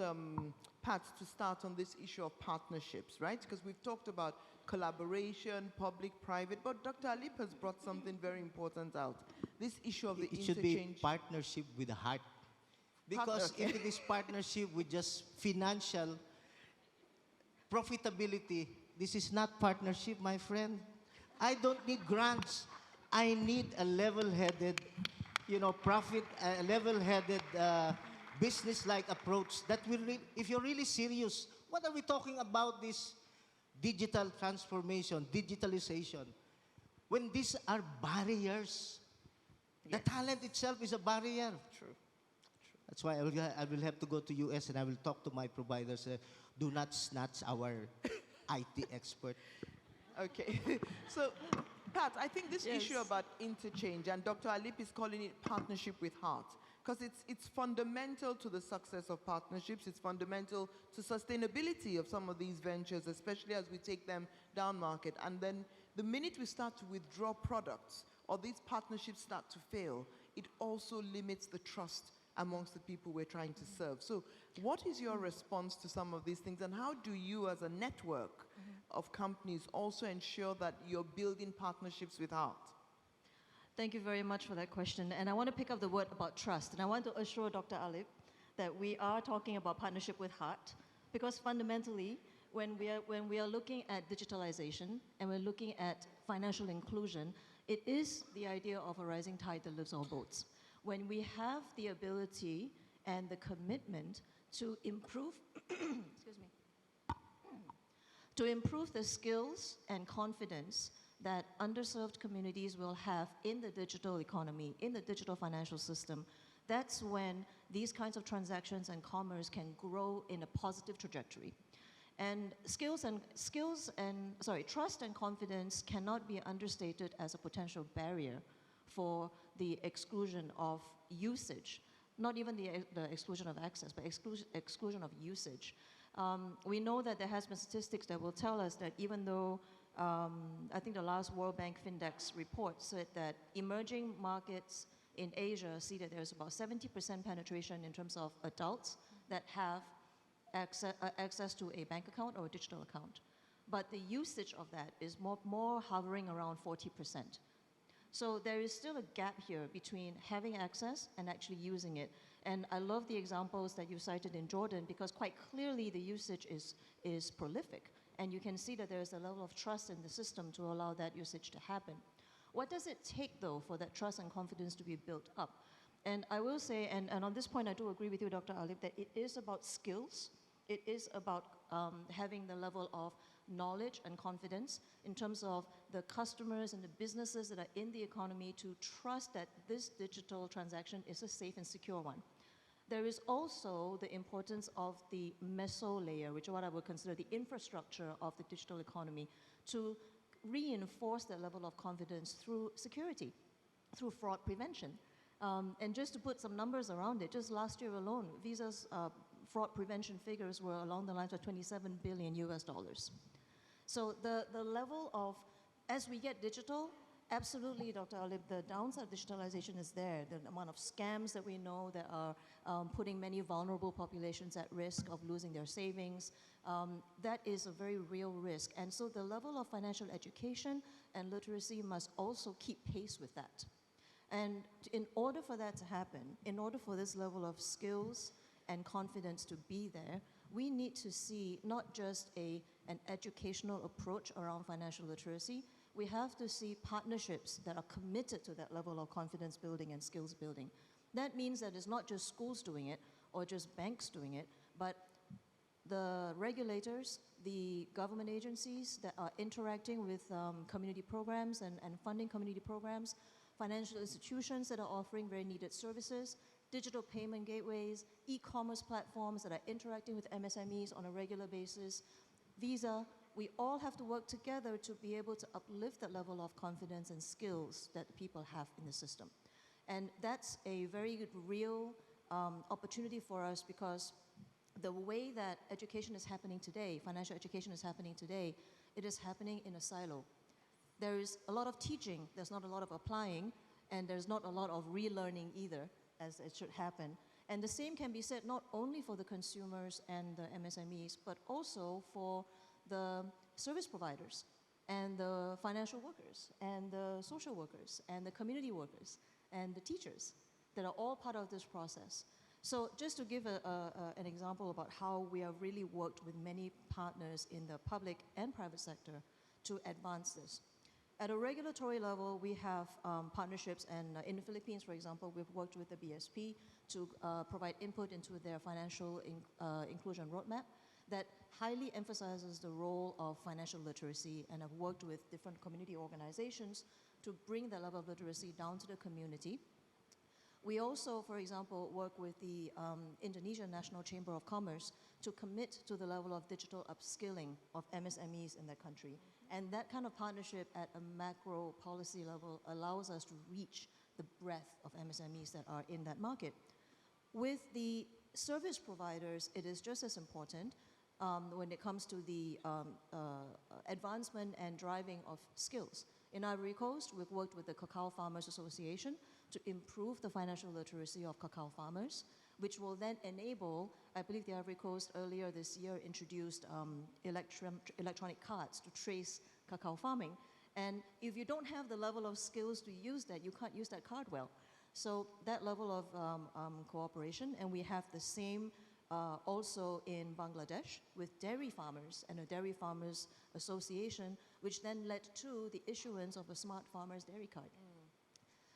Pat to start on this issue of partnerships, right? Because we've talked about collaboration, public-private, but Dr. Alip has brought something very important out. This issue of the It interchange. should be partnership with a heart. Because if it is partnership with just financial profitability, this is not partnership, my friend. I don't need grants. I need a level-headed, a level-headed business-like approach that will, if you're really serious, what are we talking about this digital transformation, digitalization? When these are barriers, the talent itself is a barrier. True. That's why I will have to go to US and I will talk to my providers. Do not snatch our IT expert. Okay. So, Pat, I think this issue about interchange, and Dr. Alip is calling it partnership with heart, because it's fundamental to the success of partnerships. It's fundamental to sustainability of some of these ventures, especially as we take them down market. And then the minute we start to withdraw products or these partnerships start to fail, it also limits the trust amongst the people we're trying to serve. So what is your response to some of these things, and how do you as a network of companies also ensure that you're building partnerships with heart? Thank you very much for that question. And I want to pick up the word about trust. And I want to assure Dr. Alip that we are talking about partnership with heart, because fundamentally, when we are looking at digitalization and we're looking at financial inclusion, it is the idea of a rising tide that lifts all boats. When we have the ability and the commitment to improve, excuse me, to improve the skills and confidence that underserved communities will have in the digital economy, in the digital financial system, that's when these kinds of transactions and commerce can grow in a positive trajectory. And trust and confidence cannot be understated as a potential barrier for the exclusion of usage, not even the exclusion of access, but exclusion of usage. We know that there has been statistics that will tell us that even though I think the last World Bank Findex report said that emerging markets in Asia see that there's about 70% penetration in terms of adults that have access to a bank account or a digital account. But the usage of that is more hovering around 40%. So there is still a gap here between having access and actually using it. And I love the examples that you cited in Jordan, because quite clearly the usage is prolific. And you can see that there is a level of trust in the system to allow that usage to happen. What does it take, though, for that trust and confidence to be built up? And I will say, and on this point I do agree with you, Dr. Alip, that it is about skills. It is about having the level of knowledge and confidence in terms of the customers and the businesses that are in the economy to trust that this digital transaction is a safe and secure one. There is also the importance of the meso layer, which is what I would consider the infrastructure of the digital economy, to reinforce that level of confidence through security, through fraud prevention. And just to put some numbers around it, just last year alone, Visa's fraud prevention figures were along the lines of $27 billion US. So the level of, as we get digital, absolutely, Dr. Alip, the downside of digitalization is there. The amount of scams that we know that are putting many vulnerable populations at risk of losing their savings, that is a very real risk. And so the level of financial education and literacy must also keep pace with that. And in order for that to happen, in order for this level of skills and confidence to be there, we need to see not just an educational approach around financial literacy, we have to see partnerships that are committed to that level of confidence building and skills building. That means that it's not just schools doing it or just banks doing it, but the regulators, the government agencies that are interacting with community programs and funding community programs, financial institutions that are offering very needed services, digital payment gateways, e-commerce platforms that are interacting with MSMEs on a regular basis, Visa, we all have to work together to be able to uplift that level of confidence and skills that people have in the system. And that's a very real opportunity for us, because the way that education is happening today, financial education is happening today, it is happening in a silo. There is a lot of teaching, there's not a lot of applying, and there's not a lot of relearning either, as it should happen. And the same can be said not only for the consumers and the MSMEs, but also for the service providers and the financial workers and the social workers and the community workers and the teachers that are all part of this process. So just to give an example about how we have really worked with many partners in the public and private sector to advance this. At a regulatory level, we have partnerships, and in the Philippines, for example, we've worked with the BSP to provide input into their financial inclusion roadmap that highly emphasizes the role of financial literacy, and have worked with different community organizations to bring the level of literacy down to the community. We also, for example, work with the Indonesian National Chamber of Commerce to commit to the level of digital upskilling of MSMEs in that country. And that kind of partnership at a macro policy level allows us to reach the breadth of MSMEs that are in that market. With the service providers, it is just as important when it comes to the advancement and driving of skills. In Ivory Coast, we've worked with the Cacao Farmers Association to improve the financial literacy of cacao farmers, which will then enable, I believe the Ivory Coast earlier this year introduced electronic cards to trace cacao farming. And if you don't have the level of skills to use that, you can't use that card well. So that level of cooperation, and we have the same also in Bangladesh with dairy farmers and a dairy farmers association, which then led to the issuance of a smart farmers dairy card.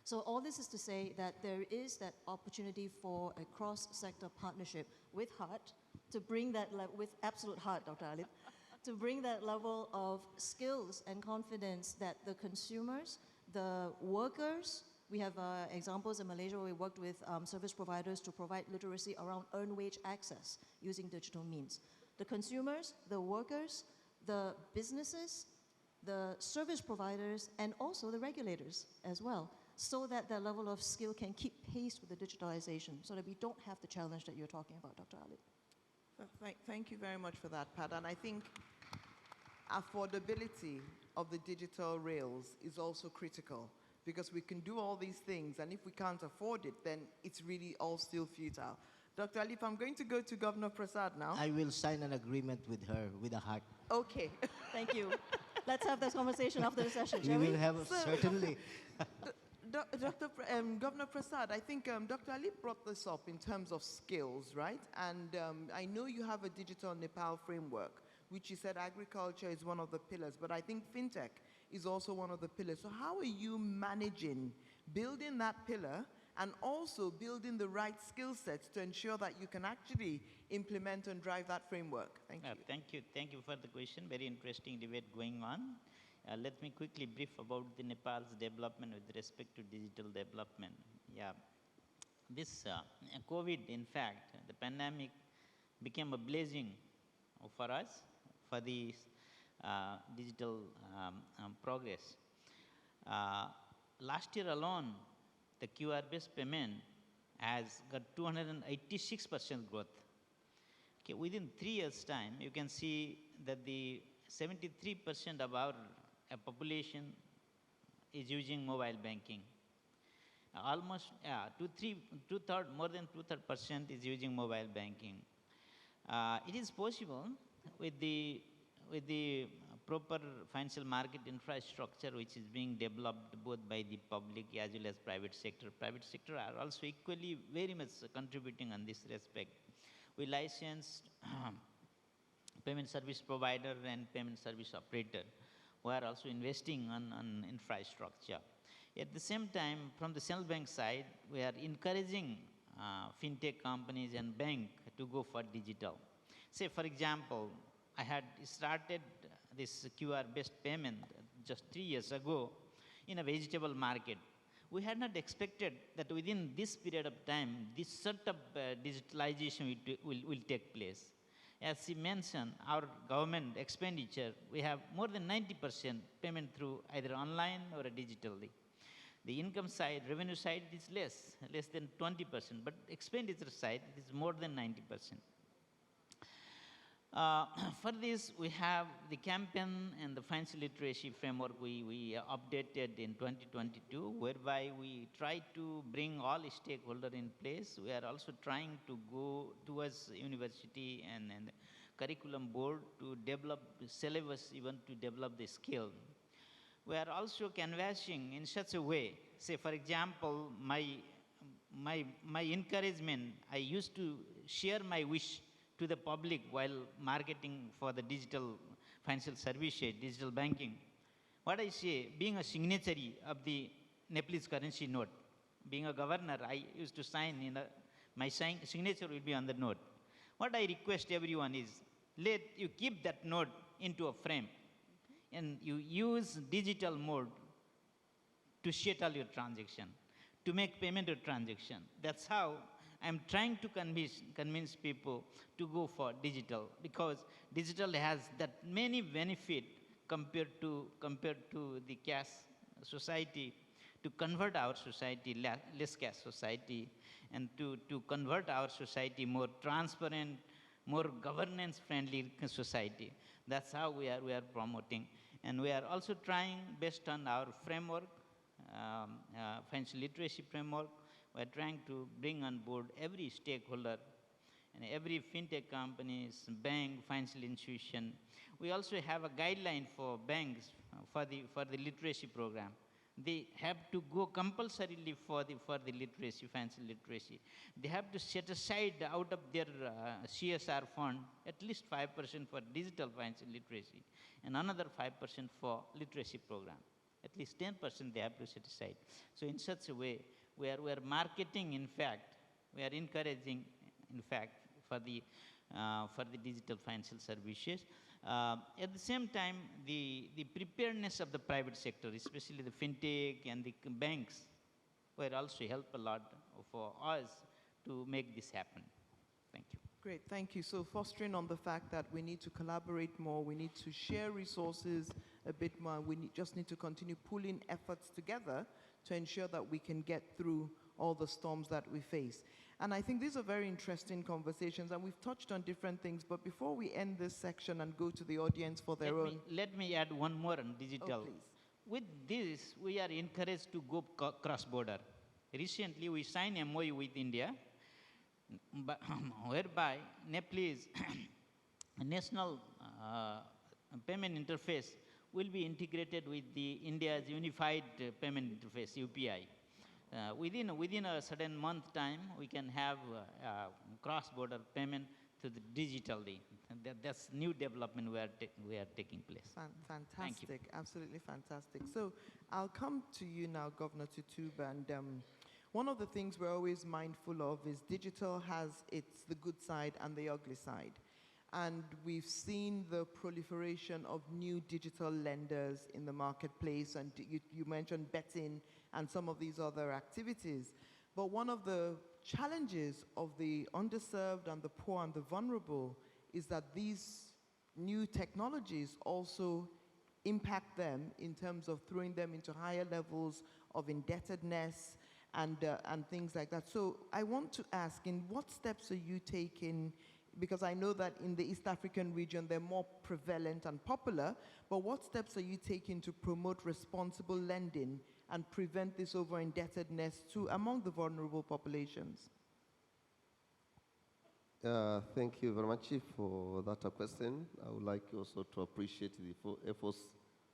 So all this is to say that there is that opportunity for a cross-sector partnership with heart to bring that, with absolute heart, Dr. Alip, to bring that level of skills and confidence that the consumers, the workers, we have examples in Malaysia where we worked with service providers to provide literacy around earned wage access using digital means. The consumers, the workers, the businesses, the service providers, and also the regulators as well, so that the level of skill can keep pace with the digitalization, so that we don't have the challenge that you're talking about, Dr. Alip. Thank you very much for that, Pat. And I think affordability of the digital rails is also critical, because we can do all these things, and if we can't afford it, then it's really all still futile. Dr. Alip, I'm going to go to Governor Prasad now. I will sign an agreement with her with a heart. Okay. Thank you. Let's have this conversation after the session, shall we? We will have, certainly. Governor Prasad, I think Dr. Alip brought this up in terms of skills, right? And I know you have a digital Nepal framework, which you said agriculture is one of the pillars, but I think fintech is also one of the pillars. So how are you managing building that pillar and also building the right skill sets to ensure that you can actually implement and drive that framework? Thank you. Thank you. Thank you for the question. Very interesting debate going on. Let me quickly brief about the Nepal's development with respect to digital development. Yeah, this COVID, in fact, the pandemic became a blessing for us for the digital progress. Last year alone, the QR-based payment has got 286% growth. Okay, within 3 years' time, you can see that the 73% of our population is using mobile banking. Almost more than two-third% is using mobile banking. It is possible with the proper financial market infrastructure which is being developed both by the public as well as private sector. Private sector are also equally very much contributing on this respect. We licensed payment service provider and payment service operator who are also investing on infrastructure. At the same time, from the central bank side, we are encouraging fintech companies and bank to go for digital. Say, for example, I had started this QR-based payment just 3 years ago in a vegetable market. We had not expected that within this period of time, this sort of digitalization will take place. As he mentioned, our government expenditure, we have more than 90% payment through either online or digitally. The income side, revenue side is less than 20%, but expenditure side is more than 90%. For this, we have the campaign and the financial literacy framework we updated in 2022, whereby we try to bring all stakeholders in place. We are also trying to go towards university and curriculum board to develop the syllabus, even to develop the skill. We are also canvassing in such a way, say for example, my encouragement, I used to share my wish to the public while marketing for the digital financial services, digital banking. What I say, being a signatory of the Nepalese currency note, being a governor, I used to sign my signature will be on the note. What I request everyone is, let you keep that note into a frame and you use digital mode to settle your transaction, to make payment or transaction. That's how I'm trying to convince people to go for digital, because digital has that many benefit compared to the cash society, to convert our society less cash society, and to convert our society more transparent, more governance friendly society. That's how we are promoting, and we are also trying based on our framework, financial literacy framework. We're trying to bring on board every stakeholder and every fintech companies, bank, financial institution. We also have a guideline for banks for the literacy program. They have to go compulsorily for the literacy, financial literacy. They have to set aside out of their CSR fund at least 5% for digital financial literacy and another 5% for literacy program. At least 10% they have to set aside. So in such a way, we are marketing, in fact, we are encouraging, in fact, for the digital financial services. At the same time, the preparedness of the private sector, especially the fintech and the banks, will also help a lot for us to make this happen. Thank you. Great, thank you. So fostering on the fact that we need to collaborate more, we need to share resources a bit more, just need to continue pulling efforts together to ensure that we can get through all the storms that we face. And I think these are very interesting conversations, and we've touched on different things, but before we end this section and go to the audience for their own... Let me add one more on digital. Oh, please. With this, we are encouraged to go cross-border. Recently, we signed a MOU with India, whereby Nepalese national payment interface will be integrated with the India's unified payment interface, UPI. Within a certain month time, we can have cross-border payment to the digitally. That's new development we are taking place. Fantastic, absolutely fantastic. So I'll come to you now, Governor Tutuba, and one of the things we're always mindful of is digital has the good side and the ugly side. And we've seen the proliferation of new digital lenders in the marketplace, and you mentioned betting and some of these other activities. But one of the challenges of the underserved and the poor and the vulnerable is that these new technologies also impact them in terms of throwing them into higher levels of indebtedness and things like that. So I want to ask, in what steps are you taking, because I know that in the East African region they're more prevalent and popular, but what steps are you taking to promote responsible lending and prevent this over-indebtedness among the vulnerable populations? Thank you very much for that question. I would like also to appreciate the efforts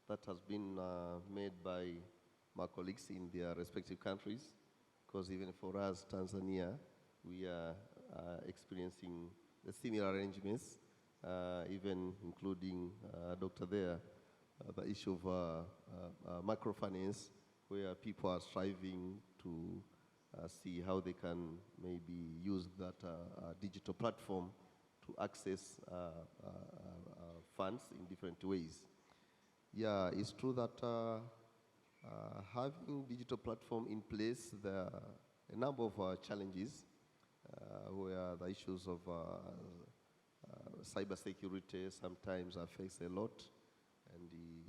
that has been made by my colleagues in their respective countries, because even for us, Tanzania, we are experiencing the similar arrangements, even including Dr. there, the issue of microfinance, where people are striving to see how they can maybe use that digital platform to access funds in different ways. Yeah, it's true that having digital platform in place, there are a number of challenges where the issues of cybersecurity sometimes affects a lot, and we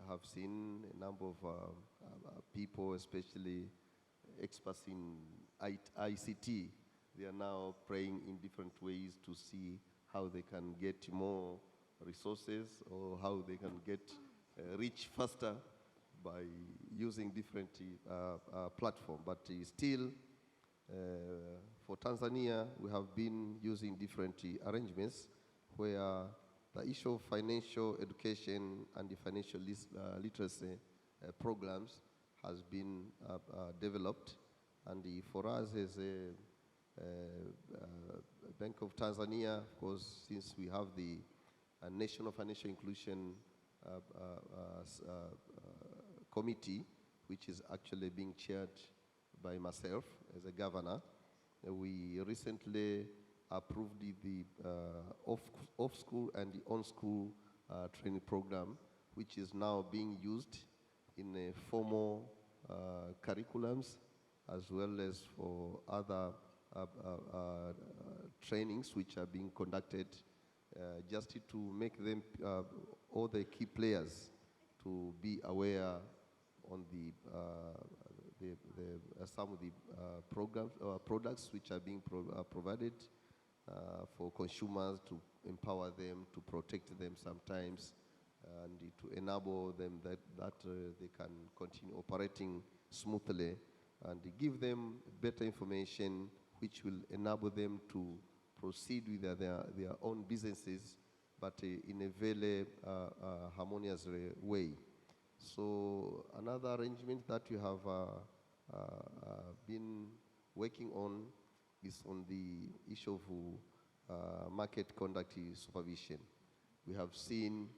have seen a number of people, especially experts in ICT, they are now praying in different ways to see how they can get more resources or how they can get reach faster by using different platforms. But still, for Tanzania, we have been using different arrangements where the issue of financial education and the financial literacy programs has been developed. And for us as a Bank of Tanzania, of course, since we have the National Financial Inclusion Committee, which is actually being chaired by myself as a governor, we recently approved the off-school and the on-school training program, which is now being used in formal curriculums as well as for other trainings which are being conducted just to make them, all the key players, to be aware on some of the programs or products which are being provided for consumers, to empower them, to protect them sometimes, and to enable them that they can continue operating smoothly, and give them better information which will enable them to proceed with their own businesses, but in a very harmonious way. So another arrangement that we have been working on is on the issue of market conduct supervision. We have seen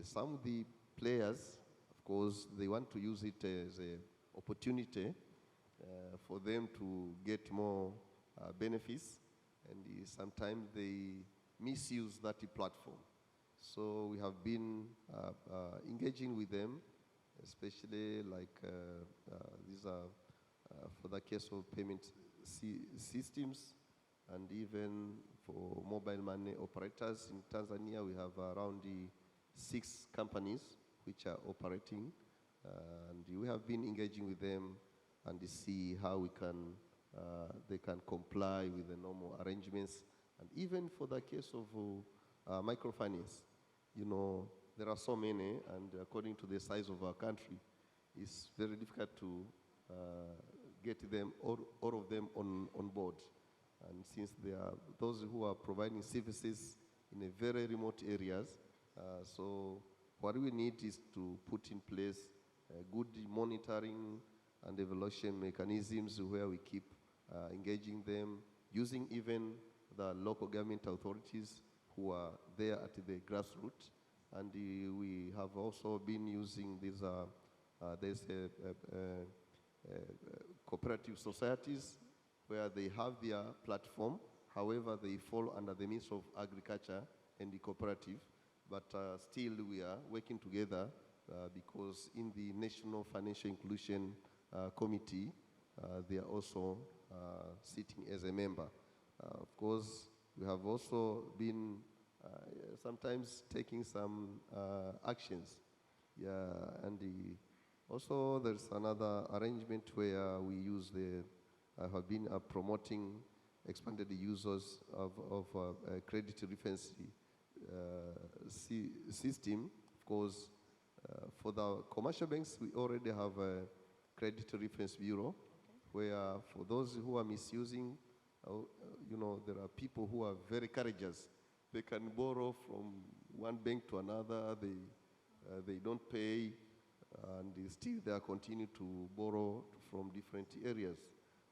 some of the players, of course, they want to use it as an opportunity for them to get more benefits, and sometimes they misuse that platform. So we have been engaging with them, especially like these are for the case of payment systems, and even for mobile money operators. In Tanzania, we have around 6 companies which are operating, and we have been engaging with them and see how we can they can comply with the normal arrangements. And even for the case of microfinance, you know, there are so many, and according to the size of our country, it's very difficult to get them, all of them on board. And since there are those who are providing services in a very remote areas, so what we need is to put in place good monitoring and evaluation mechanisms where we keep engaging them, using even the local government authorities who are there at the grassroots. And we have also been using this, there's cooperative societies where they have their platform. However, they fall under the Ministry of Agriculture and the cooperative, but still we are working together because in the National Financial Inclusion Committee, they are also sitting as a member. Of course, we have also been sometimes taking some actions. Yeah, and also there's another arrangement where we use have been promoting expanded users of credit reference system. Of course, for the commercial banks, we already have a credit reference bureau, where for those who are misusing, there are people who are very courageous. They can borrow from one bank to another. They don't pay, and still they continue to borrow from different areas.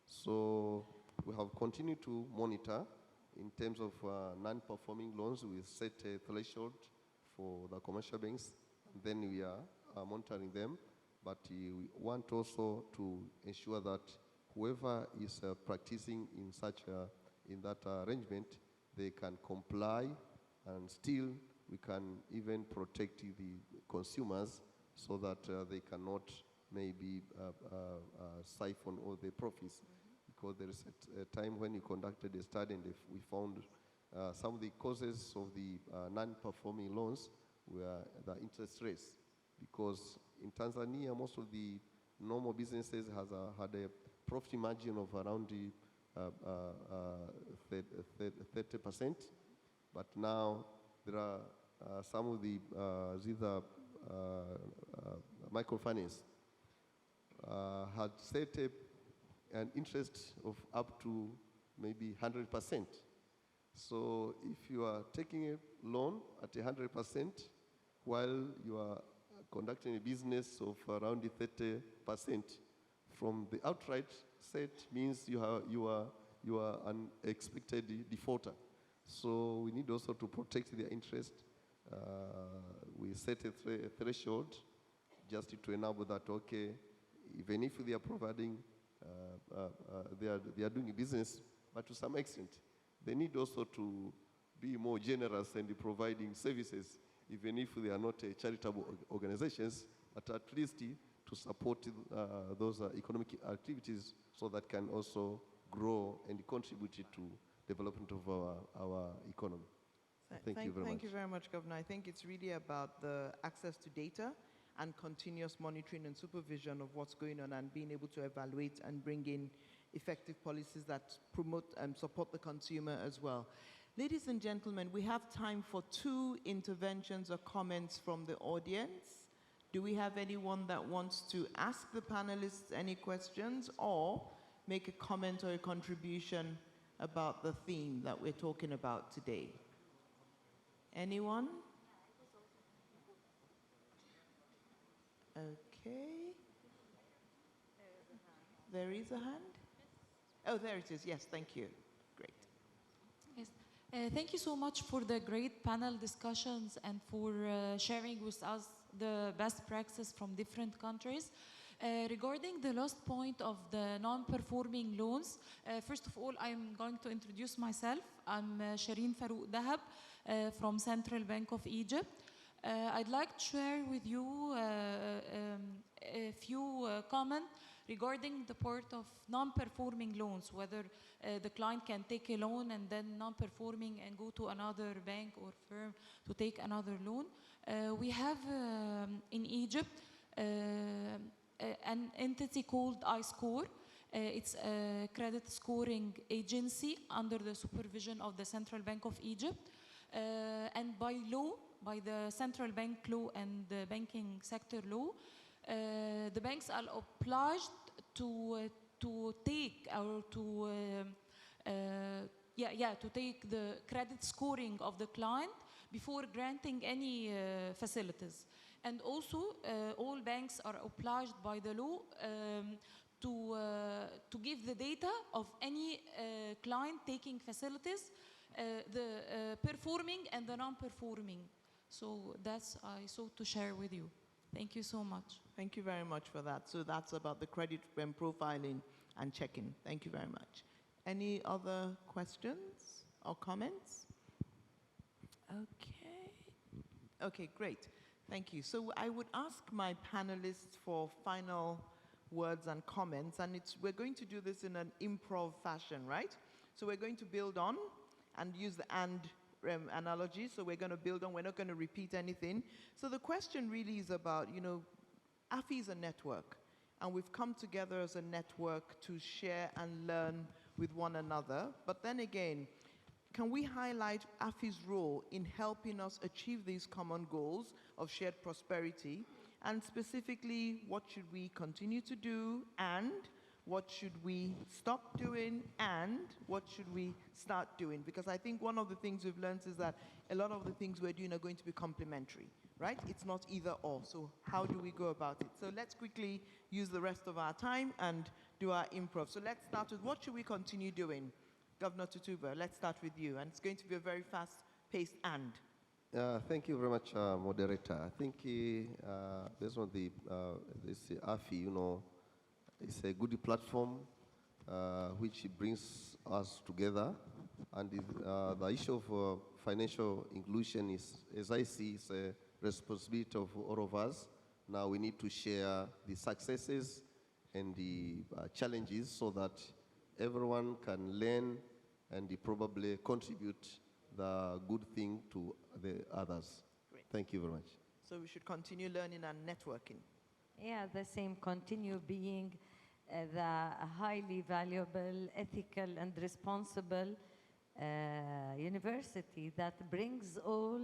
So we have continued to monitor in terms of non-performing loans. We set a threshold for the commercial banks, and then we are monitoring them. But we want also to ensure that whoever is practicing in that arrangement, they can comply, and still we can even protect the consumers so that they cannot maybe siphon all the profits. Because there is a time when we conducted a study and we found some of the causes of the non-performing loans were the interest rates. Because in Tanzania, most of the normal businesses had a profit margin of around 30%, but now there are some of the microfinance had set an interest of up to maybe 100%. So if you are taking a loan at 100% while you are conducting a business of around 30%, from the outright set means you are an expected defaulter. So we need also to protect their interest. We set a threshold just to enable that, okay, even if they are providing, they are doing business, but to some extent, they need also to be more generous in providing services, even if they are not charitable organizations, but at least to support those economic activities so that can also grow and contribute to development of our economy. Thank you very much. Thank you very much, Governor. I think it's really about the access to data and continuous monitoring and supervision of what's going on and being able to evaluate and bring in effective policies that promote and support the consumer as well. Ladies and gentlemen, we have time for 2 interventions or comments from the audience. Do we have anyone that wants to ask the panelists any questions or make a comment or a contribution about the theme that we're talking about today? Anyone? Okay. There is a hand? Oh, there it is. Yes, thank you. Great. Yes. Thank you so much for the great panel discussions and for sharing with us the best practices from different countries. Regarding the last point of the non-performing loans, first of all, I'm going to introduce myself. I'm Shireen Farouk Dahab from Central Bank of Egypt. I'd like to share with you a few comments regarding the part of non-performing loans, whether the client can take a loan and then non-performing and go to another bank or firm to take another loan. We have in Egypt an entity called iScore. It's a credit scoring agency under the supervision of the Central Bank of Egypt. And by law, by the central bank law and the banking sector law, the banks are obliged to take or to take the credit scoring of the client before granting any facilities. And also, all banks are obliged by the law to give the data of any client taking facilities, the performing and the non-performing. So that's I sought to share with you. Thank you so much. Thank you very much for that. So that's about the credit profiling and checking. Thank you very much. Any other questions or comments? Okay. Okay, great. Thank you. So I would ask my panelists for final words and comments, and we're going to do this in an improv fashion, right? So we're going to build on and use the and analogy. So we're going to build on, we're not going to repeat anything. So the question really is about, AFI is a network, and we've come together as a network to share and learn with one another. But then again, can we highlight AFI's role in helping us achieve these common goals of shared prosperity? And specifically, what should we continue to do, and what should we stop doing, and what should we start doing? Because I think one of the things we've learned is that a lot of the things we're doing are going to be complementary, right? It's not either or. So how do we go about it? So let's quickly use the rest of our time and do our improv. So let's start with what should we continue doing? Governor Tutuba, let's start with you. And it's going to be a very fast-paced and. Thank you very much, Moderator. I think based on this AFI, it's a good platform which brings us together. And the issue of financial inclusion is, as I see, is a responsibility of all of us. Now we need to share the successes and the challenges so that everyone can learn and probably contribute the good thing to the others. Great. Thank you very much. So we should continue learning and networking. Yeah, the same, continue being the highly valuable, ethical, and responsible university that brings all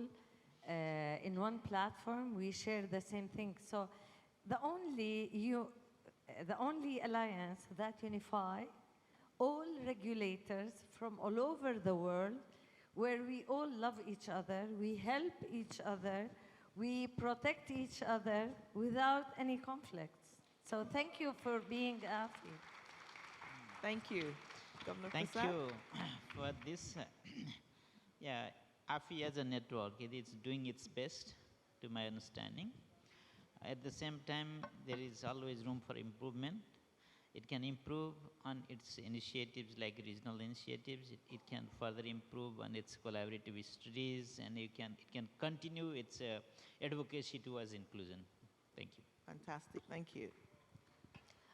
in one platform. We share the same thing. So the only alliance that unify all regulators from all over the world, where we all love each other, we help each other, we protect each other without any conflicts. So thank you for being AFI. Thank you. Governor Thank Prasad? you for this. Yeah, AFI as a network, it is doing its best, to my understanding. At the same time, there is always room for improvement. It can improve on its initiatives like regional initiatives. It can further improve on its collaborative studies, and it can continue its advocacy towards inclusion. Thank you. Fantastic. Thank you.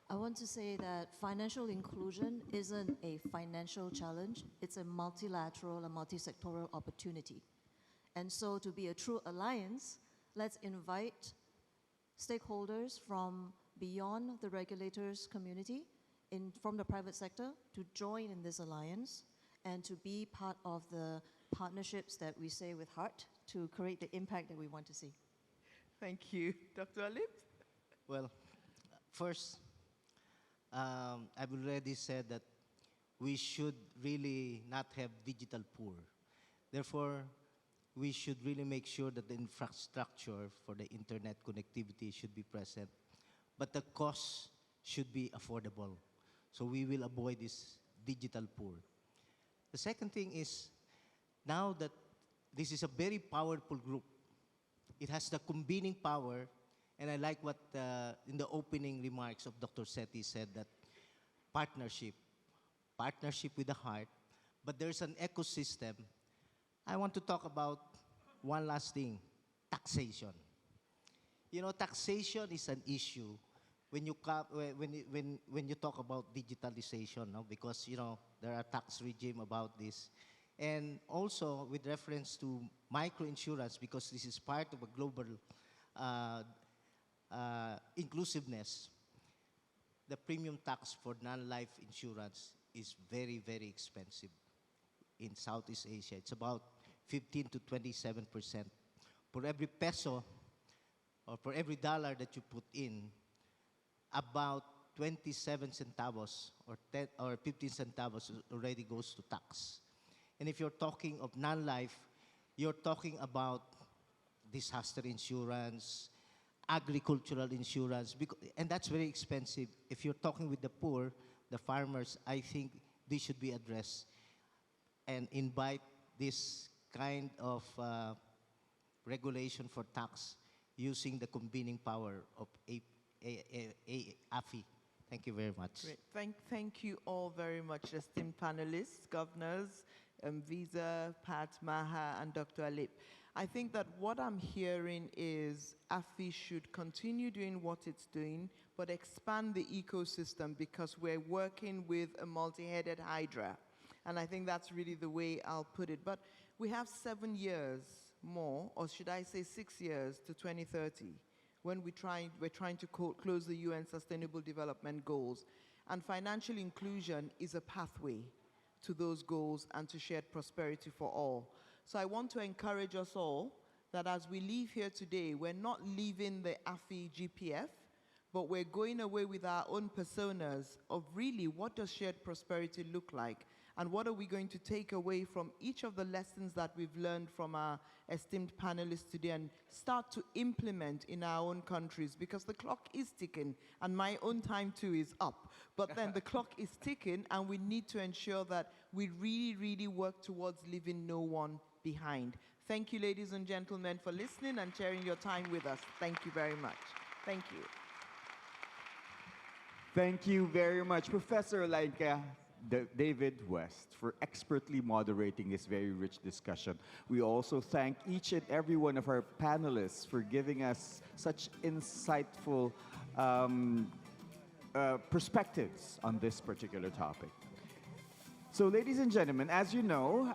I want to say that financial inclusion isn't a financial challenge. It's a multilateral and multi-sectoral opportunity. And so to be a true alliance, let's invite stakeholders from beyond the regulators community, from the private sector, to join in this alliance and to be part of the partnerships that we say with heart to create the impact that we want to see. Thank you. Dr. Alip? Well, first, I've already said that we should really not have digital poor. Therefore, we should really make sure that the infrastructure for the internet connectivity should be present, but the cost should be affordable. So we will avoid this digital poor. The second thing is, now that this is a very powerful group, it has the convening power, and I like what in the opening remarks of Dr. Sethi said, that partnership with the heart, but there's an ecosystem. I want to talk about one last thing, taxation. Taxation is an issue when you talk about digitalization, no? Because there are tax regime about this, and also with reference to microinsurance, because this is part of a global inclusiveness. The premium tax for non-life insurance is very, very expensive in Southeast Asia. It's about 15 to 27%. For every peso or for every dollar that you put in, about 27 centavos or 15 centavos already goes to tax. And if you're talking of non-life, you're talking about disaster insurance, agricultural insurance, and that's very expensive. If you're talking with the poor, the farmers, I think they should be addressed and invite this kind of regulation for tax using the convening power of AFI. Thank you very much. Great. Thank you all very much, esteemed panelists, governors, Visa, Pat, Maha, and Dr. Alip. I think that what I'm hearing is AFI should continue doing what it's doing, but expand the ecosystem because we're working with a multi-headed hydra. And I think that's really the way I'll put it. But we have 7 years more, or should I say 6 years to 2030, when we're trying to close the UN Sustainable Development Goals. And financial inclusion is a pathway to those goals and to shared prosperity for all. So I want to encourage us all that as we leave here today, we're not leaving the AFI GPF, but we're going away with our own personas of really what does shared prosperity look like, and what are we going to take away from each of the lessons that we've learned from our esteemed panelists today and start to implement in our own countries, because the clock is ticking and my own time too is up. But then the clock is ticking and we need to ensure that we really, really work towards leaving no one behind. Thank you, ladies and gentlemen, for listening and sharing your time with us. Thank you very much. Thank you. Thank you very much, Professor Olayinka, David West, for expertly moderating this very rich discussion. We also thank each and every one of our panelists for giving us such insightful perspectives on this particular topic. So, ladies and gentlemen, as you know,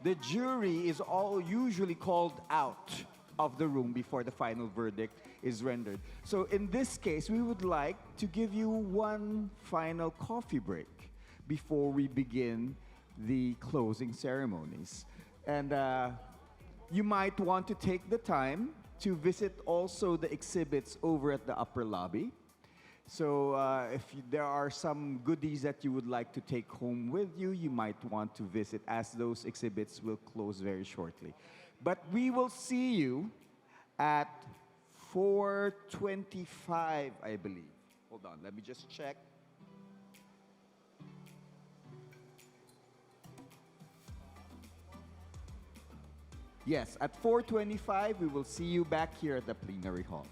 the jury is all usually called out of the room before the final verdict is rendered. So in this case, we would like to give you one final coffee break before we begin the closing ceremonies. And you might want to take the time to visit also the exhibits over at the upper lobby. So there are some goodies that you would like to take home with you, you might want to visit, as those exhibits will close very shortly. But we will see you at 4:25, I believe. Hold on, let me just check. Yes, at 4:25, we will see you back here at the plenary hall.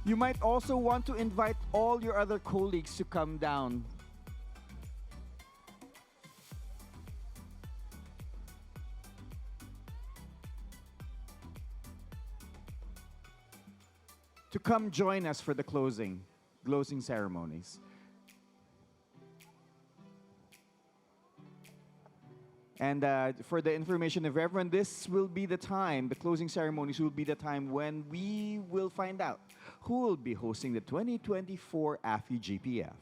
You might also want to invite all your other colleagues to come down. To come join us for the closing ceremonies. And for the information of everyone, this will be the time, the closing ceremonies will be the time when we will find out who will be hosting the 2024 AFI GPF.